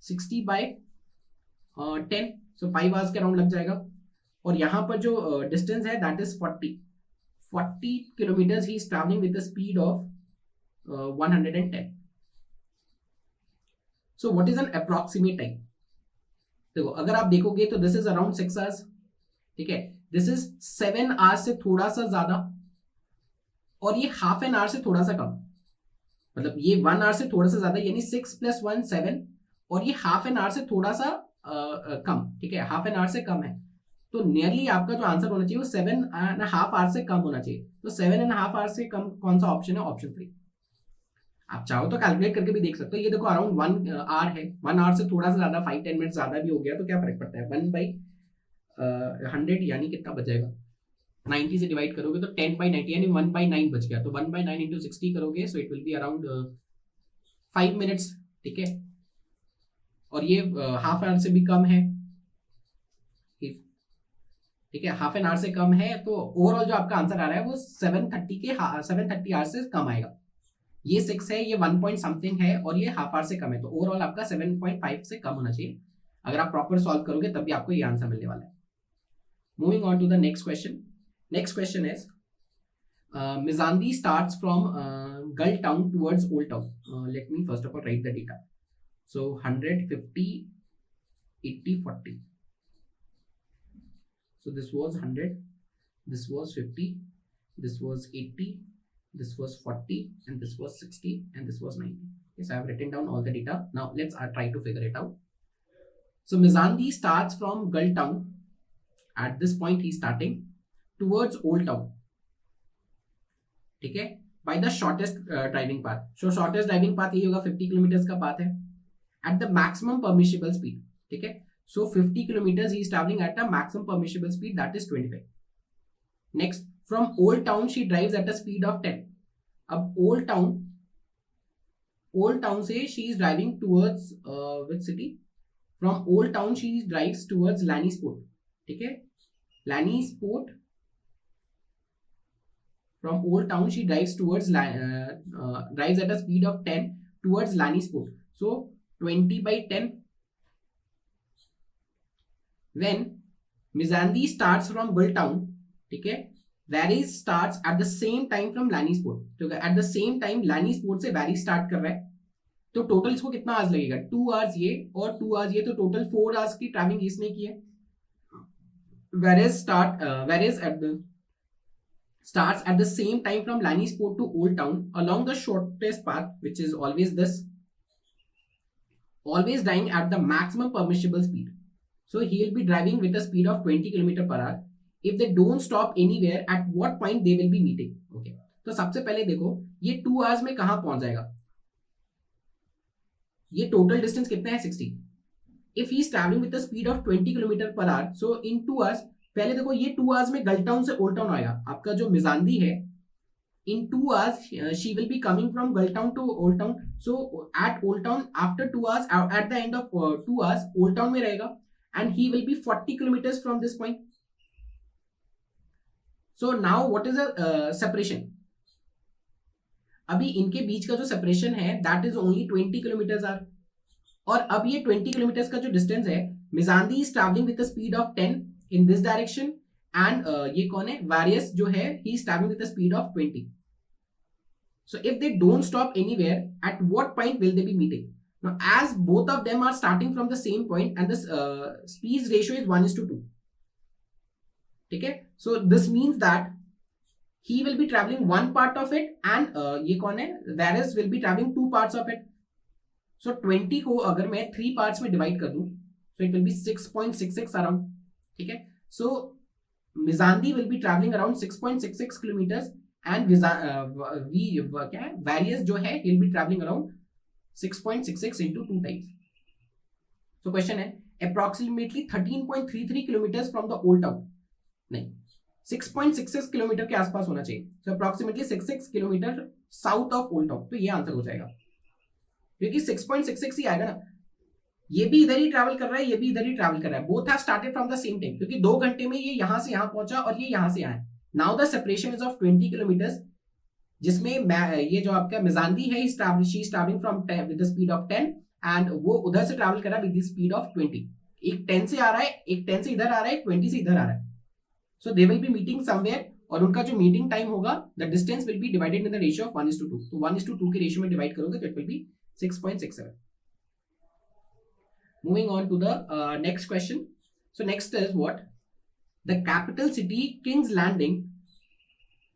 60/10, so 5 hours के अराउंड लग जाएगा. और यहाँ पर जो डिस्टेंस है that is 40 kilometres. He is travelling with the speed of 110. So what is an approximate time? देखो अगर आप देखोगे तो दिस इज अराउंड 6 आवर्स, ठीक है, दिस इज 7 आवर्स से थोड़ा सा ज्यादा, और ये हाफ एन आवर से थोड़ा सा कम. मतलब ये 1 आवर से थोड़ा सा ज्यादा, यानी 6 + 1 7, और ये हाफ एन आवर से थोड़ा सा कम, ठीक है, हाफ एन आवर से कम है. तो नियरली आपका जो आंसर होना चाहिए वो 7.5 आवर से कम होना चाहिए. तो 7.5 आवर से कम कौन सा ऑप्शन है? ऑप्शन 3. आप चाहो तो कैलकुलेट करके भी देख सकते हो. ये देखो अराउंड 1 आवर है, 1 आवर से थोड़ा सा ज्यादा, 5-10 मिनट ज्यादा भी हो गया तो क्या फर्क पड़ता है? 1/100 यानी कितना बच जाएगा? 90 से डिवाइड करोगे तो 10/90 यानी 1/9 बच गया. तो 1/9 इंटू 60 करोगे, so it will be around 5 minutes, ठीक है. और ये हाफ आवर से भी कम है, ठीक है, हाफ एन आवर से कम है. तो ओवरऑल जो आपका आंसर आ रहा है वो 730 आवर से कम आएगा. ये 6 है, ये 1 पॉइंट समथिंग है, और ये हाफ आवर से कम है. तो ओवरऑल आपका 7.5 से कम होना चाहिए. अगर आप प्रॉपर सॉल्व करोगे तब भी आपको ये आंसर मिलने वाला है. Moving on to the next question. Next question is Mizandi starts from Gull Town towards Old Town. Let me first of all write the data. So 100, 50, 80, 40. So this was 100, this was 50, this was 80, this was 40, and this was 60, and this was 90. Yes, I have written down all the data. Now let's try to figure it out. So Mizandi starts from Gull Town. At this point he is starting towards Old Town, ठीक है, by the shortest driving path. So shortest driving path ये होगा, 50 kilometres का path है, at the maximum permissible speed, ठीक है. So 50 kilometres he is travelling at a maximum permissible speed, that is 25. Next, from Old Town she drives at a speed of 10. अब Old Town से she is driving towards which city? From Old Town she drives towards Lannisport, ठीक है, लैनीस्पोर्ट. From Old Town, she drives drives at a speed of 10 towards Lanisport. So 20/10. When Mizandi starts from Gull Town, ठीक है, Varese starts at the same time from Lanisport. तो at the same time Lanisport से Varese start कर रहा है. तो total इसको कितना आवर्स लगेगा? 2 आवर्स ये और 2 आवर्स ये, तो टोटल 4 आवर्स की ट्रैवलिंग इसने की है. Varese starts at the same time from Lanisport to Old Town along the shortest path, which is always driving at the maximum permissible speed. So he will be driving with a speed of 20 km per hour. If they don't stop anywhere, at what point they will be meeting? Okay. तो सबसे पहले देखो ये 2 hours में कहाँ पहुंच जाएगा? ये टोटल डिस्टेंस कितना है? 60. If he is traveling with a speed of 20 km per hour, so in 2 hours, पहले देखो ये 2 आवर्स में गल टाउन से ओल्ड टाउन आएगा. आपका जो मिजांदी है, in 2 hours she will be coming from Gull Town to Old Town. So at Old Town after 2 hours, at the end of 2 hours Old Town में रहेगा, and he will be 40 kilometres from this point. So now what is the separation? अभी इनके बीच का जो separation है that is only 20 kilometres are. और अब ये 20 किलोमीटर्स का जो डिस्टेंस है, Missandei is travelling with the speed of 10 in this direction, and ये कौन है? Varese जो है, he is traveling with a speed of 20. So if they don't stop anywhere, at what point will they be meeting? Now, as both of them are starting from the same point and this speed ratio is 1:2. ठीक है, so this means that he will be traveling one part of it and ये कौन है, Varys will be traveling two parts of it. So 20 को अगर मैं 3 parts में divide कर दूं, so it will be 6.66 around. ठीक है, so Mizandi will be traveling around 6.66 kilometers and क्या है, Varys जो है he'll be traveling around 6.66 into 2 times. So question है approximately 13.33 kilometers from the old town. नहीं, 6.66 किलोमीटर के आसपास होना चाहिए. So approximately 66 kilometre south of old town. तो ये आंसर हो जाएगा, क्योंकि 6.66 ही आएगा ना. ये भी इधर ही ट्रैवल कर रहा है, ये भी इधर ही ट्रैवल कर रहा है. Both have started from the same time, क्योंकि 2 घंटे में ये यहां से यहां पहुंचा और ये यहां से आया. Now the separation is of 20 kilometres, जिसमें ये जो आपका मिजांदी है she is travelling from with the speed of 10 and वो उधर से ट्रैवल कर रहा है विद द स्पीड ऑफ 20. एक 10 से आ रहा है, एक 10 से इधर आ रहा है, 20 से इधर आ रहा है. So they will be meeting somewhere और उनका जो मीटिंग टाइम होगा, the distance will be divided in the ratio of 1:2. तो 1:2 के रेशियो में डिवाइड करोगे तो it will be 6.67. Moving on to the next question. So next is what? The capital city King's Landing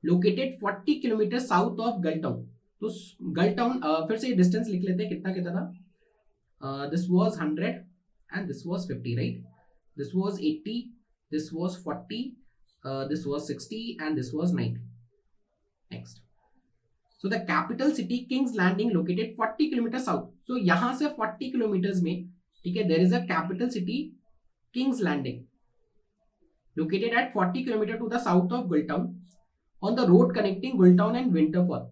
located 40 kilometers south of Gultown. तो Gultown फिर से distance लिख लेते हैं, कितना कितना था. This was 100 and this was 50, right? This was 80, this was 40, this was 60 and this was 90. Next. So the capital city King's Landing located 40 kilometers south. So यहाँ से 40 kilometers में, ठीक है, there is a capital city King's Landing located at 40 kilometers to the south of Gultown on the road connecting Gultown and Winterfell.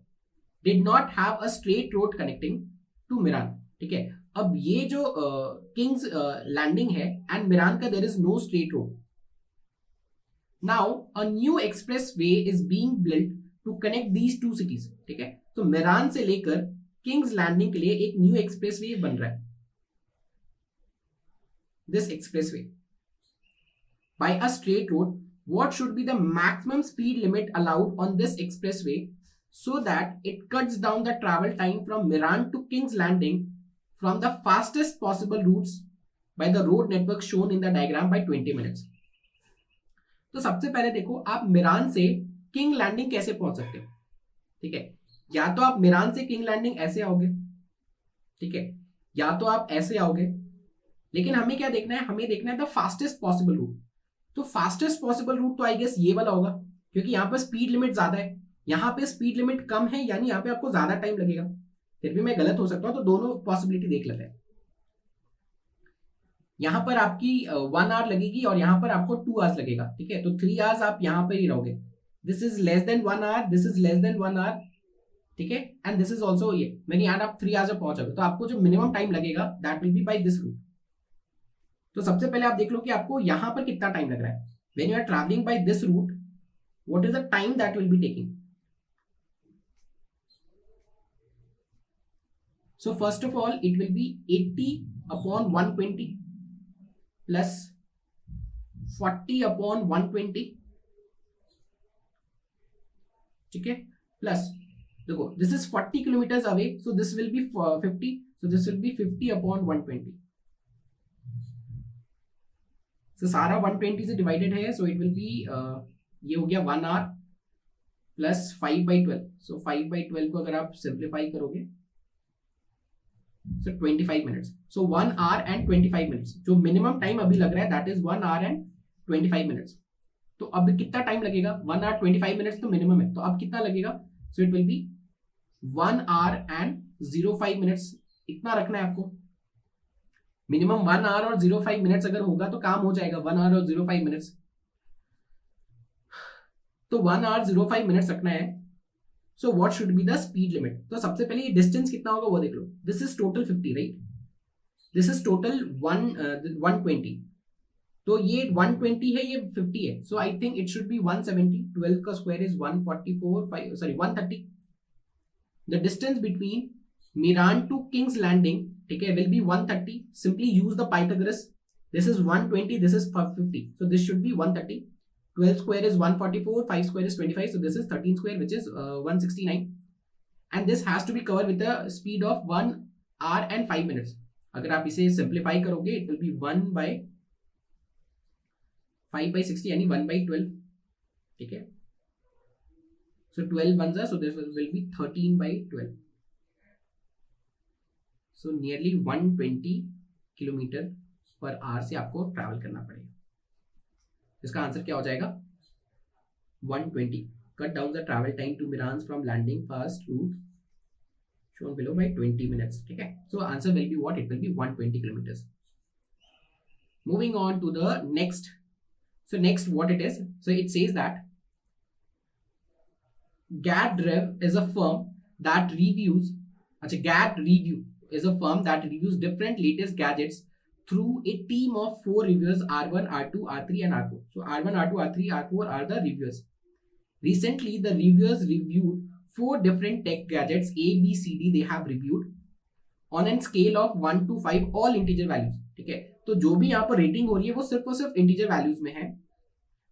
Did not have a straight road connecting to Miran. ठीक है, अब ये जो King's Landing है and Miran का there is no straight road. Now a new expressway is being built to connect these two cities. ठीक है, तो Miran से लेकर King's Landing के लिए एक न्यू एक्सप्रेसवे बन रहा है. This expressway by a straight road, what should be the maximum speed limit allowed on this expressway so that it cuts down the travel time from Miran to King's Landing from the fastest possible routes by the road network shown in the diagram by 20 minutes. तो सबसे पहले देखो, आप मिरान से king landing कैसे पहुंच सकते हो. ठीक है, या तो आप मिरान से किंग लैंडिंग ऐसे आओगे, ठीक है, या तो आप ऐसे आओगे, लेकिन हमें क्या देखना है, हमें देखना है द फास्टेस्ट पॉसिबल रूट. तो फास्टेस्ट पॉसिबल रूट तो आई गेस ये वाला होगा, क्योंकि यहाँ पर स्पीड लिमिट ज्यादा है, यहाँ पे स्पीड लिमिट कम है, यानी यहाँ पे आपको ज्यादा टाइम लगेगा. फिर भी मैं गलत हो सकता हूँ, तो दोनों पॉसिबिलिटी देख लेते हैं. यहाँ पर आपकी 1 आवर लगेगी और यहाँ पर आपको 2 आवर्स लगेगा. ठीक है, तो 3 आवर्स आप यहाँ पर ही रहोगे. This is less than 1 hour, this is less than 1 hour. ठीक है, एंड दिस इज ऑल्सो ये मैंने यहाँ आप 3 आवर्स में पहुंचोगे, तो आपको जो मिनिमम टाइम लगेगा that will be by this route. तो सबसे पहले आप देख लो कि आपको यहां पर कितना टाइम लग रहा है. When you are travelling by this route, what is the time that will be taking. So first of all it will be 80 upon 120 plus 40 upon 120. ठीक है, प्लस देखो this is 40 kilometres away, so this will be 50, so this will be 50 upon 120. तो सारा 120 से divided है, so it will B ये हो गया 1 आवर प्लस 5/12. सो 5/12 को अगर आप सिंप्लीफाई करोगे सो 25 minutes. So 1 our and 25 minutes. जो मिनिमम टाइम अभी लग रहा है that is 1 our and 25 minutes. तो अब कितना टाइम लगेगा, 1 आवर 25 मिनट्स तो मिनिमम है, तो अब कितना लगेगा. So it will B 1 our and 05 minutes. इतना रखना है आपको. मिनिमम 1 आवर और 05 मिनट्स अगर होगा तो काम हो जाएगा. 1 आवर और 05 मिनट्स, तो 1 आवर 05 मिनट्स रखना है. So what should be the speed limit. तो सबसे पहले ये डिस्टेंस कितना होगा वो देख लो. This is total 50, right. This is total 120. तो ये 120 है, ये 50 है. So I think it should be 170. 12 का square is 130. The distance between Miran to King's Landing, ठीक है, will be 130. Simply use the Pythagoras. This is 120, this is 50. So this should be 130. 12 square is 144, 5 square is 25. So this is 13 square, which is 169. And this has to be covered with a speed of 1 our and 5 minutes. अगर आप इसे simplify करोगे it will B 1/5/60 यानी 1/12। ठीक है, सो 12 बन जा, सो this will B 13/12। So nearly 120 kilometre per hour से आपको ट्रैवल करना पड़ेगा। इसका आंसर क्या हो जाएगा? 120। Cut down the travel time to Mirans from landing fast route shown below by 20 minutes. ठीक है, so answer will be what? It will be 120 kilometers. Moving on to the next. So next what it is? So it says that GAD-Rev is a firm that reviews. GAD Review is a firm that reviews different latest gadgets through a team of 4 reviewers: R1, R2, R3, and R4. So R1, R2, R3, R4 are the reviewers. Recently, the reviewers reviewed 4 different tech gadgets A, B, C, D. They have reviewed on a scale of 1 to 5, all integer values. ठीक है, तो जो भी यहाँ पर rating हो रही है वो सिर्फ और सिर्फ इंटीजर वैल्यूज में है,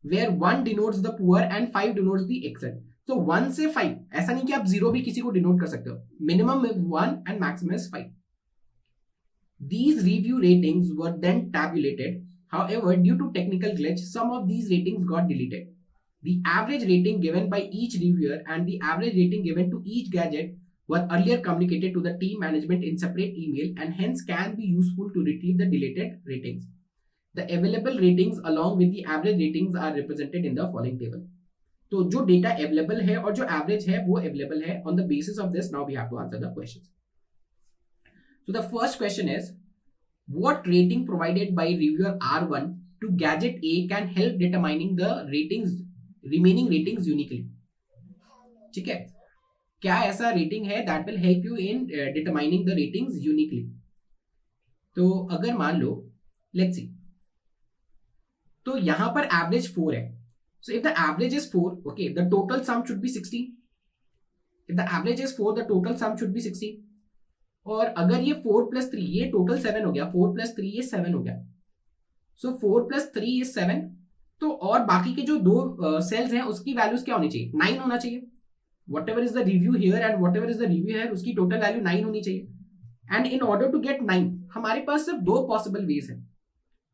where 1 denotes the poor and 5 denotes the excellent. So 1 से 5, ऐसा नहीं कि आप 0 भी किसी को डिनोट कर सकते हो, minimum 1 and maximum is 5. These review ratings were then tabulated. However, due to technical glitch, some of these ratings got deleted. The average rating given by each reviewer and the average rating given to each gadget were earlier communicated to the team management in separate email and hence can be useful to retrieve the deleted ratings. The available ratings along with the average ratings are represented in the following table. तो जो data available है और जो average है वो available है. On the basis of this, now we have to answer the questions. So the first question is, what rating provided by reviewer R1 to gadget A can help determining the remaining ratings uniquely? ठीक है, क्या ऐसा rating है that will help you in determining the ratings uniquely? तो अगर मान लो, let's see, तो यहां पर एवरेज 4 है. So if the average is 4, okay, the total sum should be 16. If the average is 4, the total sum should be 16. और अगर ये 4 + 3, ये टोटल 7 हो गया, 4 + 3 ये 7 हो गया. सो 4 + 3 इज 7. तो और बाकी के जो दो सेल्स हैं उसकी वैल्यूज क्या होनी चाहिए? 9 होना चाहिए. whatever is the review here and whatever is the review here, उसकी टोटल वैल्यू 9 होनी चाहिए. And in order to get 9, हमारे पास सिर्फ 2 पॉसिबल वेज है.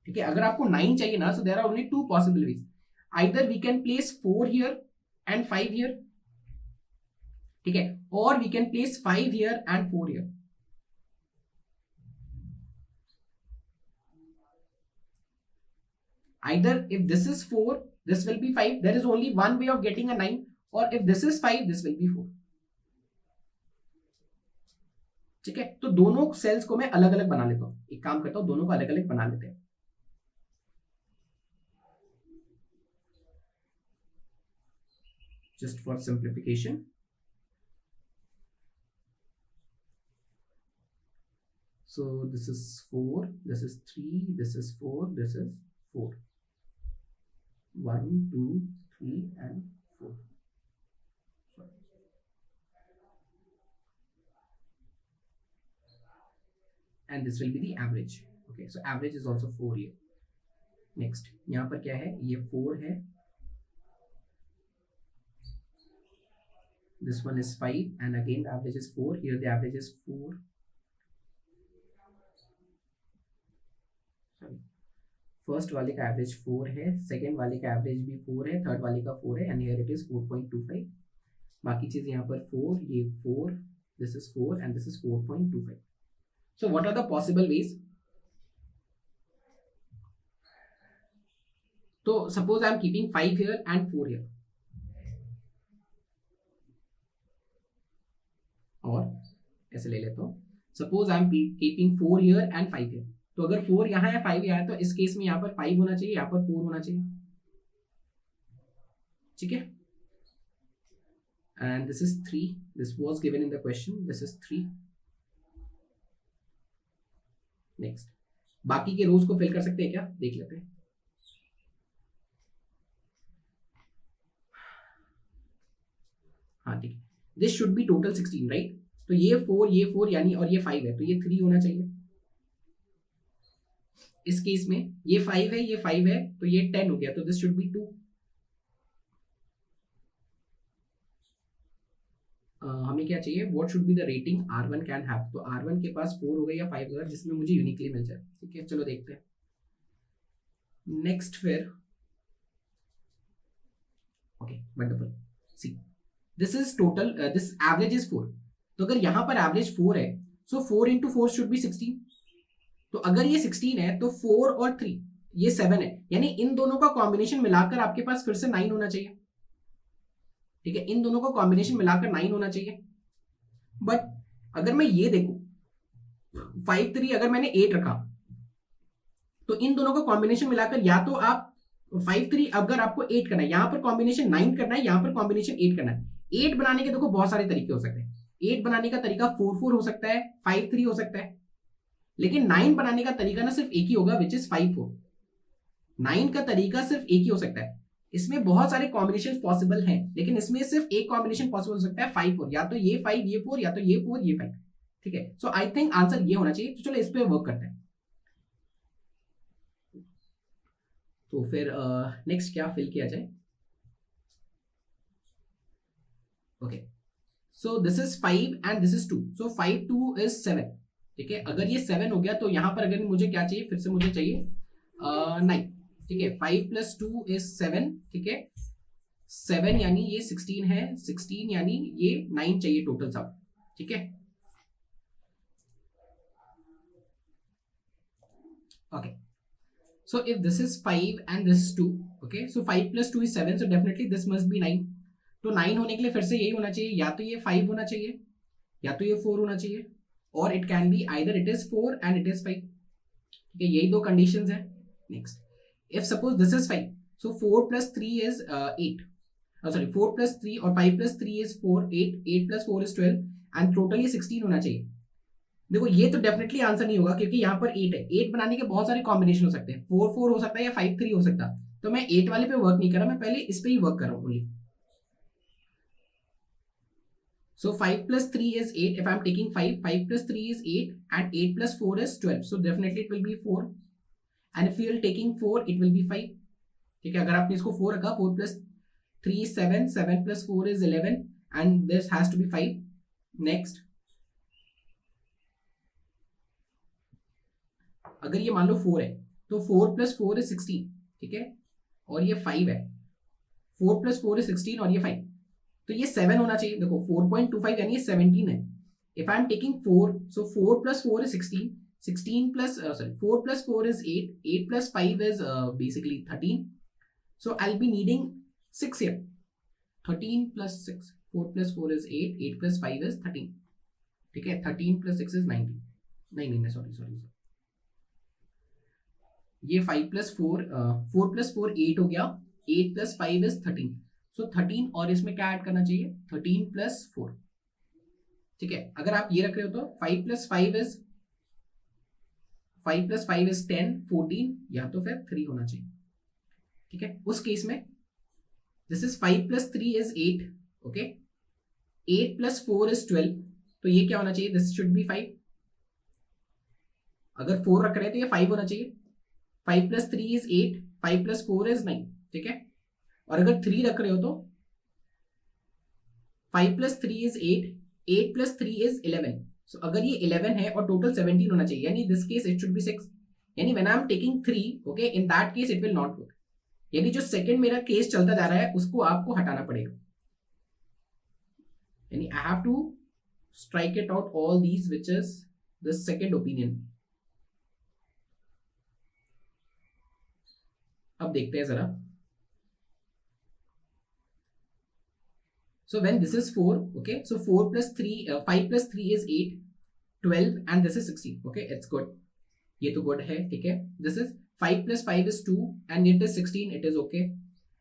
ठीक है, अगर आपको 9 चाहिए ना, so there are only 2 possible ways. Either we can place 4 here and 5 here, ठीक है, और we can place 5 here and 4 here. Either if this is 4, this will be 5. There is only one way of getting a 9. Or if this is 5, this will be 4. ठीक है, तो दोनों sales को मैं अलग अलग बना लेता हूं. एक काम करता हूं, दोनों को अलग अलग बना लेते हैं. Just for simplification. So this is 4, this is 3, this is 4, this is 4. 1, 2, 3 and 4. And this will be the average. Okay, so average is also 4 here. Next, यहाँ पर क्या है? ये 4 है. This one is 5 and again the average is 4. Here the average is 4. Sorry. First वाले का average 4 है, second वाले का एवरेज भी 4 है, थर्ड वाले का 4 है एंड हियर इट इज 4.25. बाकी चीज यहाँ पर 4, ये 4, this is 4 and this is 4.25. So what are the possible ways? तो suppose I am keeping 5 here and 4 here, और ऐसे ले लेता हूँ. Suppose I am keeping 4 here and 5 here. तो अगर 4 यहाँ है 5 यहाँ है, तो इस केस में यहाँ पर 5 होना चाहिए, यहाँ पर 4 होना चाहिए. ठीक है, and this is 3. This was given in the question. This is 3. Next, बाकी के रोज को फिल कर सकते हैं क्या? देख लेते हैं. हाँ ठीक है, this should be total 16, right? तो ये 4 यानी, और ये 5 है, तो ये 3 होना चाहिए. इस केस में ये 5 है, ये 5 है, तो ये 10 हो गया, तो दिस शुड बी 2. हमें क्या चाहिए, what should be the rating R1 can have. तो R1 के पास 4 होगा या 5 होगा जिसमें मुझे यूनिकली मिल जाए। ठीक है, चलो देखते हैं नेक्स्ट फिर। Okay wonderful, see this is total, this average is 4। तो अगर यहाँ पर एवरेज 4 है, सो 4 इंटू 4 शुड बी 16। तो अगर ये 16 है तो 4 और 3 ये 7 है, यानी इन दोनों का कॉम्बिनेशन मिलाकर आपके पास फिर से 9 होना चाहिए। ठीक है, इन दोनों का कॉम्बिनेशन मिलाकर 9 होना चाहिए। बट अगर मैं ये देखूं 5 3, अगर मैंने 8 रखा तो इन दोनों का कॉम्बिनेशन मिलाकर या तो आप 5 3, अगर आपको 8 करना है, यहां पर कॉम्बिनेशन 9 करना है, यहां पर कॉम्बिनेशन 8 करना है। 8 बनाने के देखो बहुत सारे तरीके हो सकते हैं। 8 बनाने का तरीका 4 4 हो सकता है, 5 3 हो सकता है, लेकिन 9 बनाने का तरीका ना सिर्फ एक ही होगा, विच इज 5 4। 9 का तरीका सिर्फ एक ही हो सकता है। इसमें बहुत सारे कॉम्बिनेशन पॉसिबल हैं, लेकिन इसमें सिर्फ एक कॉम्बिनेशन पॉसिबल हो सकता है 5 4, या तो ये 5 ये 4, या तो ये 4 ये 5। ठीक है, सो आई थिंक आंसर ये होना चाहिए। तो चलो इस पे वर्क करते हैं। तो फिर नेक्स्ट क्या फिल किया जाए। Okay, so this is 5 and this is 2, so 5 2 is 7। ठीक है, अगर ये 7 हो गया तो यहां पर अगर मुझे क्या चाहिए, फिर से मुझे चाहिए 9। ठीक है, 5 + 2 इज 7। ठीक है, 7 यानी ये 16 है, 16 यानी ये 9 चाहिए टोटल सब। ठीक है, okay, so if this is 5 and this is 2, okay, so 5 + 2 is 7, so definitely this must be 9। तो 9 होने के लिए फिर से यही होना चाहिए, या तो ये 5 होना चाहिए, या तो ये 4 होना चाहिए, और it can be either it is 4 and it is 5। ठीक है, यही दो कंडीशंस है। Next, if suppose this is 5, so 4 + 3 is 8, sorry 4 + 3 और 5 + 3 is 4, 8, 8 + 4 is 12, एंड टोटल ये 16 होना चाहिए। देखो ये तो डेफिनेटली आंसर नहीं होगा, क्योंकि यहाँ पर 8 है। 8 बनाने के बहुत सारे कॉम्बिनेशन हो सकते हैं, 4 4 हो सकता है या 5 3 हो सकता है। तो मैं 8 वाले पे वर्क नहीं कर रहा, मैं पहले इस पे ही वर्क कर रहा हूँ only. So 5 + 3 is 8. If I'm taking 5, 5 + 3 is 8, and 8 + 4 is 12. So definitely it will be 4. And if you are taking 4, it will be 5. ठीक है, अगर आपने इसको 4 रखा, 4 + 3 is 7, 7 + 4 is 11, and this has to be 5. Next, अगर ये मान लो 4 है, तो 4 + 4 is 16। ठीक है, और ये 5 है। 4 + 4 is 16 और ये 5, तो ये 7 होना चाहिए। देखो 4.25 यानी ये 17 है। If I am taking 4, so 4 + 4 is 16, 16 plus 4 + 4 is 8, 8 + 5 is basically 13, so I'll be needing 6 here। 13 + 6, 4 + 4 is 8, 8 + 5 is 13। ठीक है, 13 + 6 is 19। नहीं, सॉरी, ये 5 + 4, 4 + 4 8 हो गया, 8 + 5 is 13, सो 13, और इसमें क्या ऐड करना चाहिए, 13 + 4। ठीक है, अगर आप ये रख रहे हो तो 5 + 5 is 10 14, या तो फिर 3 होना चाहिए। ठीक है, उस केस में this is 5 + 3 is 8। Okay, 8 + 4 is 12, तो ये क्या होना चाहिए, दिस शुड बी 5। अगर 4 रख रहे हैं तो ये 5 होना चाहिए। 5 + 3 is 8, 5 + 4 is 9। ठीक है, और अगर 3 रख रहे हो तो 5 + 3 is 8, 8 + 3 is 11। सो अगर ये 11 है और टोटल 17 होना चाहिए, यानी this case it should B 6। यानी when I am taking 3, okay, in that case it will not work. यानी जो सेकंड मेरा केस चलता जा रहा है उसको आपको हटाना पड़ेगा। यानी I have to strike it out all these which is the second opinion. अब देखते हैं जरा। So when this is 4, okay, so 4 + 3, 5 + 3 is 8, 12, and this is 16, okay, it's good, ये तो good है। ठीक है, this is 5 + 5 is 2, and it is 16, it is okay।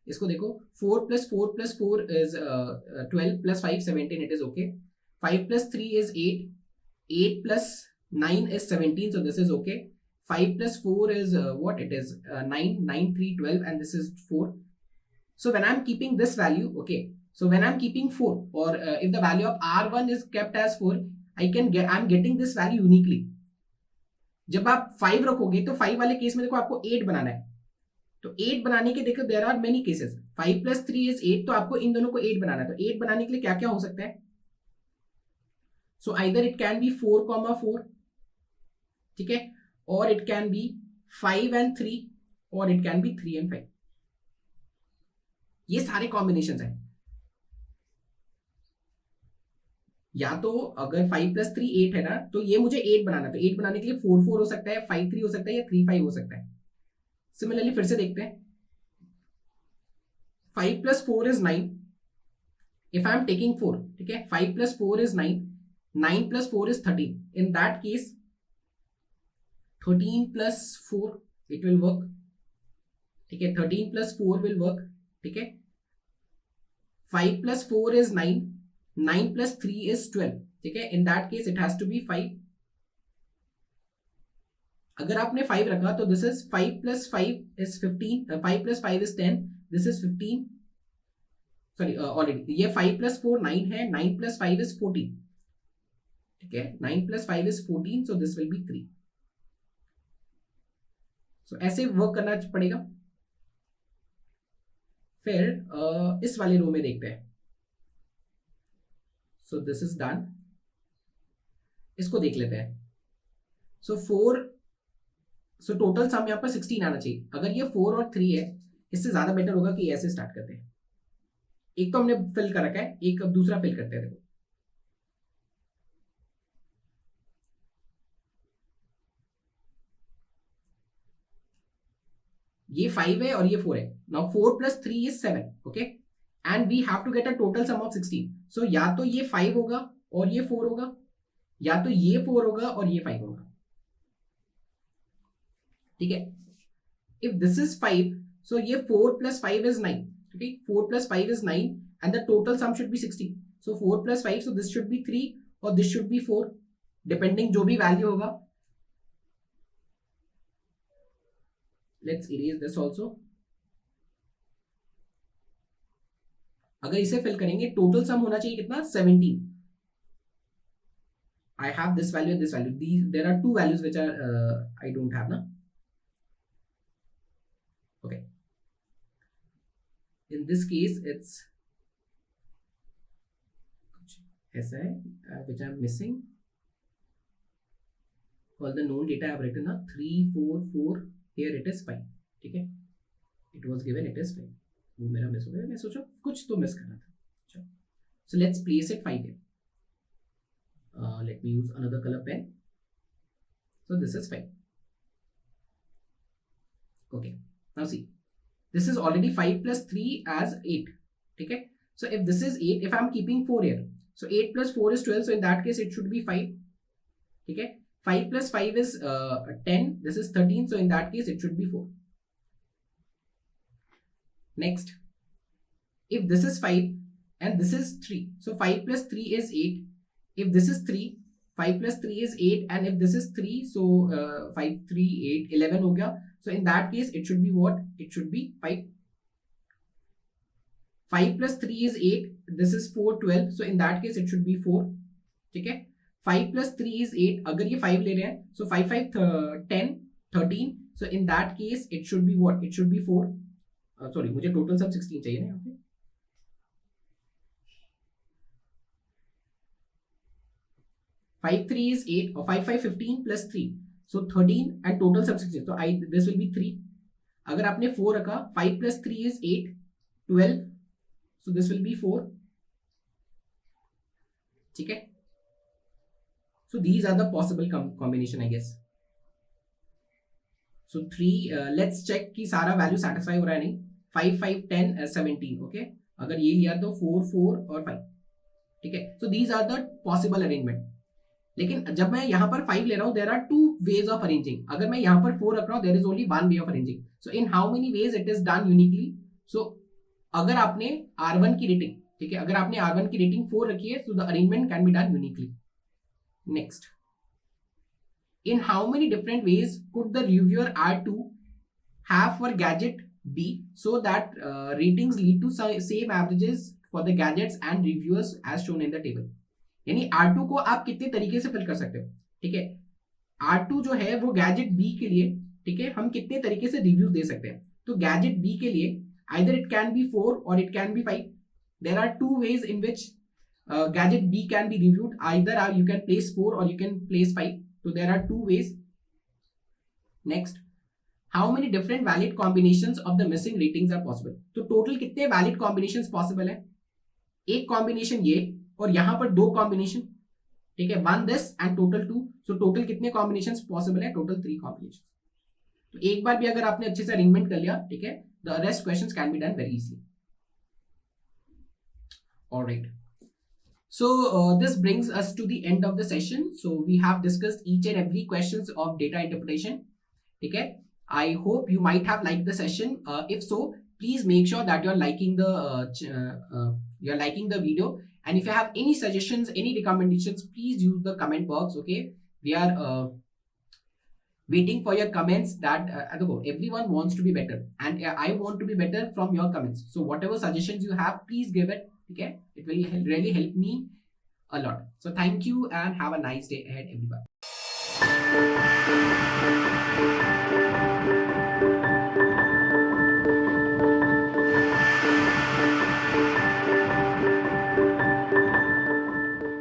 इसको देखो 4 + 4 + 4 is 12, + 5 17, it is okay। 5 + 3 is 8, 8 + 9 is 17, so this is okay। 5 + 4 is what it is, 9, 9 3 12, and this is 4। So when I'm keeping this value, okay, so when I'm keeping 4, or if the value of R1 is kept as 4, I'm getting this value uniquely। जब आप 5 रखोगे तो 5 वाले case में देखो आपको 8 बनाना है, तो 8 बनाने के देखो there are many cases. 5 + 3 is 8, तो आपको इन दोनों को 8 बनाना है। तो 8 बनाने के लिए क्या क्या हो सकता है, so either it can be 4,4, ठीक है, और इट कैन बी 5 and 3, और इट कैन बी 3 and 5. ये सारे कॉम्बिनेशन हैं. या तो अगर 5 + 3 8 है ना, तो ये मुझे 8 बनाना, तो 8 बनाने के लिए 4 4 हो सकता है, 5 3 हो सकता है, या 3 5 हो सकता है. सिमिलरली फिर से देखते हैं. 5 + 4 is 9. If I am taking 4, ठीक है, 5 + 4 is 9, 9 + 4 is 13. In that case 13 + 4 it will work, ठीक है, 13 + 4 will work, ठीक है. 5 + 4 is 9, 9 + 3 is 12, ठीक है. In that case it has to be 5. अगर आपने 5 रखा तो this is 5 + 5 is 15, 5 + 5 is 10, this is 15. Sorry, already ये 5 + 4 9 है, 9 + 5 is 14, ठीक है, 9 + 5 is 14, so this will be 3. so ऐसे वर्क करना पड़ेगा. फिर इस वाले रो में देखते हैं. So this is done. इसको देख लेते हैं. सो 4, सो टोटल सम यहाँ पर 16 आना चाहिए. अगर ये 4 और 3 है, इससे ज्यादा बेटर होगा कि ऐसे स्टार्ट करते हैं. एक तो हमने फिल कर रखा है, एक अब दूसरा फिल करते हैं. देखो ये 5 है और ये 4 है. Now 4 + 3 is 7, okay, and we have to get a total sum of 16. So या तो ये 5 होगा और ये 4 होगा, या तो ये 4 होगा और ये 5 होगा, ठीक है. इफ दिस इज 5, सो ये 4 + 5 is 9, okay, 4 + 5 is 9 and the total sum should be 16. so 4 + 5, so this should be 3 or this should be 4, depending जो भी वैल्यू होगा. let's erase this also. अगर इसे फिल करेंगे, टोटल सम होना चाहिए कितना, 17. I have this value and this value. There are two values which are I don't have, na. Okay. In this case, it's ऐसा है which I am missing. All the known data I have written, na 3 4 4. Here it is 5. ठीक है. It was given it is 5. वो मेरा miss हो गया. मैं सोचा कुछ तो मिस करना था. चलो. So let's place it 5 here. Let me use another color pen. So this is 5. Okay. Now see, this is already 5 + 3 as 8. Okay. So if this is 8, if I'm keeping 4 here, so 8 + 4 is 12. So in that case, it should be 5. Okay. 5 + 5 is 10. This is 13. So in that case, it should be 4. Next, if this is 5 and this is 3, so 5 + 3 is 8. If this is 3, 5 + 3 is 8, and if this is 3, so 5 3 8 11 हो गया. So in that case, it should be what? It should be 5. 5 + 3 is 8. This is 4 12. So in that case, it should be 4. ठीक है. 5 + 3 is 8. अगर ये 5 ले रहे हैं, so 5 5 10 13. So in that case, it should be what? It should be 4. Sorry, मुझे total सब 16 चाहिए ना यहाँ पे. 5 3 is 8, or 5 5 15 + 3, so 13, and total sum 16. So this will be 3. अगर आपने 4 रखा, 5 + 3 is 8, 12, so this will be 4. ठीक है. So these are the possible combination, I guess. So 3, let's check कि सारा वैल्यू सेटिस्फाई हो रहा है नहीं. 5 5 10 17, ओके. अगर ये लिया तो 4 4 और 5, ठीक है. So these are the possible arrangement. लेकिन जब मैं यहाँ पर 5 ले रहा हूँ, there are 2 ways of arranging. अगर मैं यहाँ पर 4 रख रहा हूँ, there is only 1 way of arranging. So in how many ways it is done uniquely? So अगर आपने R1 की रेटिंग, ठीक है, अगर आपने R1 की रेटिंग 4 रखी है, so the arrangement can be done uniquely. Next, in how many different ways could the reviewer R2 have for gadget B so that ratings lead to same averages for the gadgets and reviewers as shown in the table? यानी R2 को आप कितने तरीके से fill कर सकते हो. ठीक है. R2 जो है वो गैजेट बी के लिए, ठीक है, हम कितने तरीके से रिव्यूज दे सकते हैं. तो गैजेट बी के लिए either it can be 4 or it can be 5. There are 2 ways in which Gadget B can be reviewed. Either you can place 4 or you can place 5. So there are two ways. Next, how many different valid combinations of the missing ratings are possible? तो total कितने valid combinations possible है? एक combination ये और यहाँ पर दो combination, ठीक है, one this and total 2. So total कितने combinations possible है? Total 3 combinations. तो एक बार भी अगर आपने अच्छे से अरेंजमेंट कर लिया, ठीक है, the rest questions can be done very easily. All right. So this brings us to the end of the session. So we have discussed each and every questions of data interpretation. Okay. I hope you might have liked the session. If so, please make sure that you're liking the video. And if you have any suggestions, any recommendations, please use the comment box. Okay. We are waiting for your comments. That everyone wants to be better, and I want to be better from your comments. So whatever suggestions you have, please give it. Okay, it will really help me a lot. So thank you and have a nice day ahead, everybody.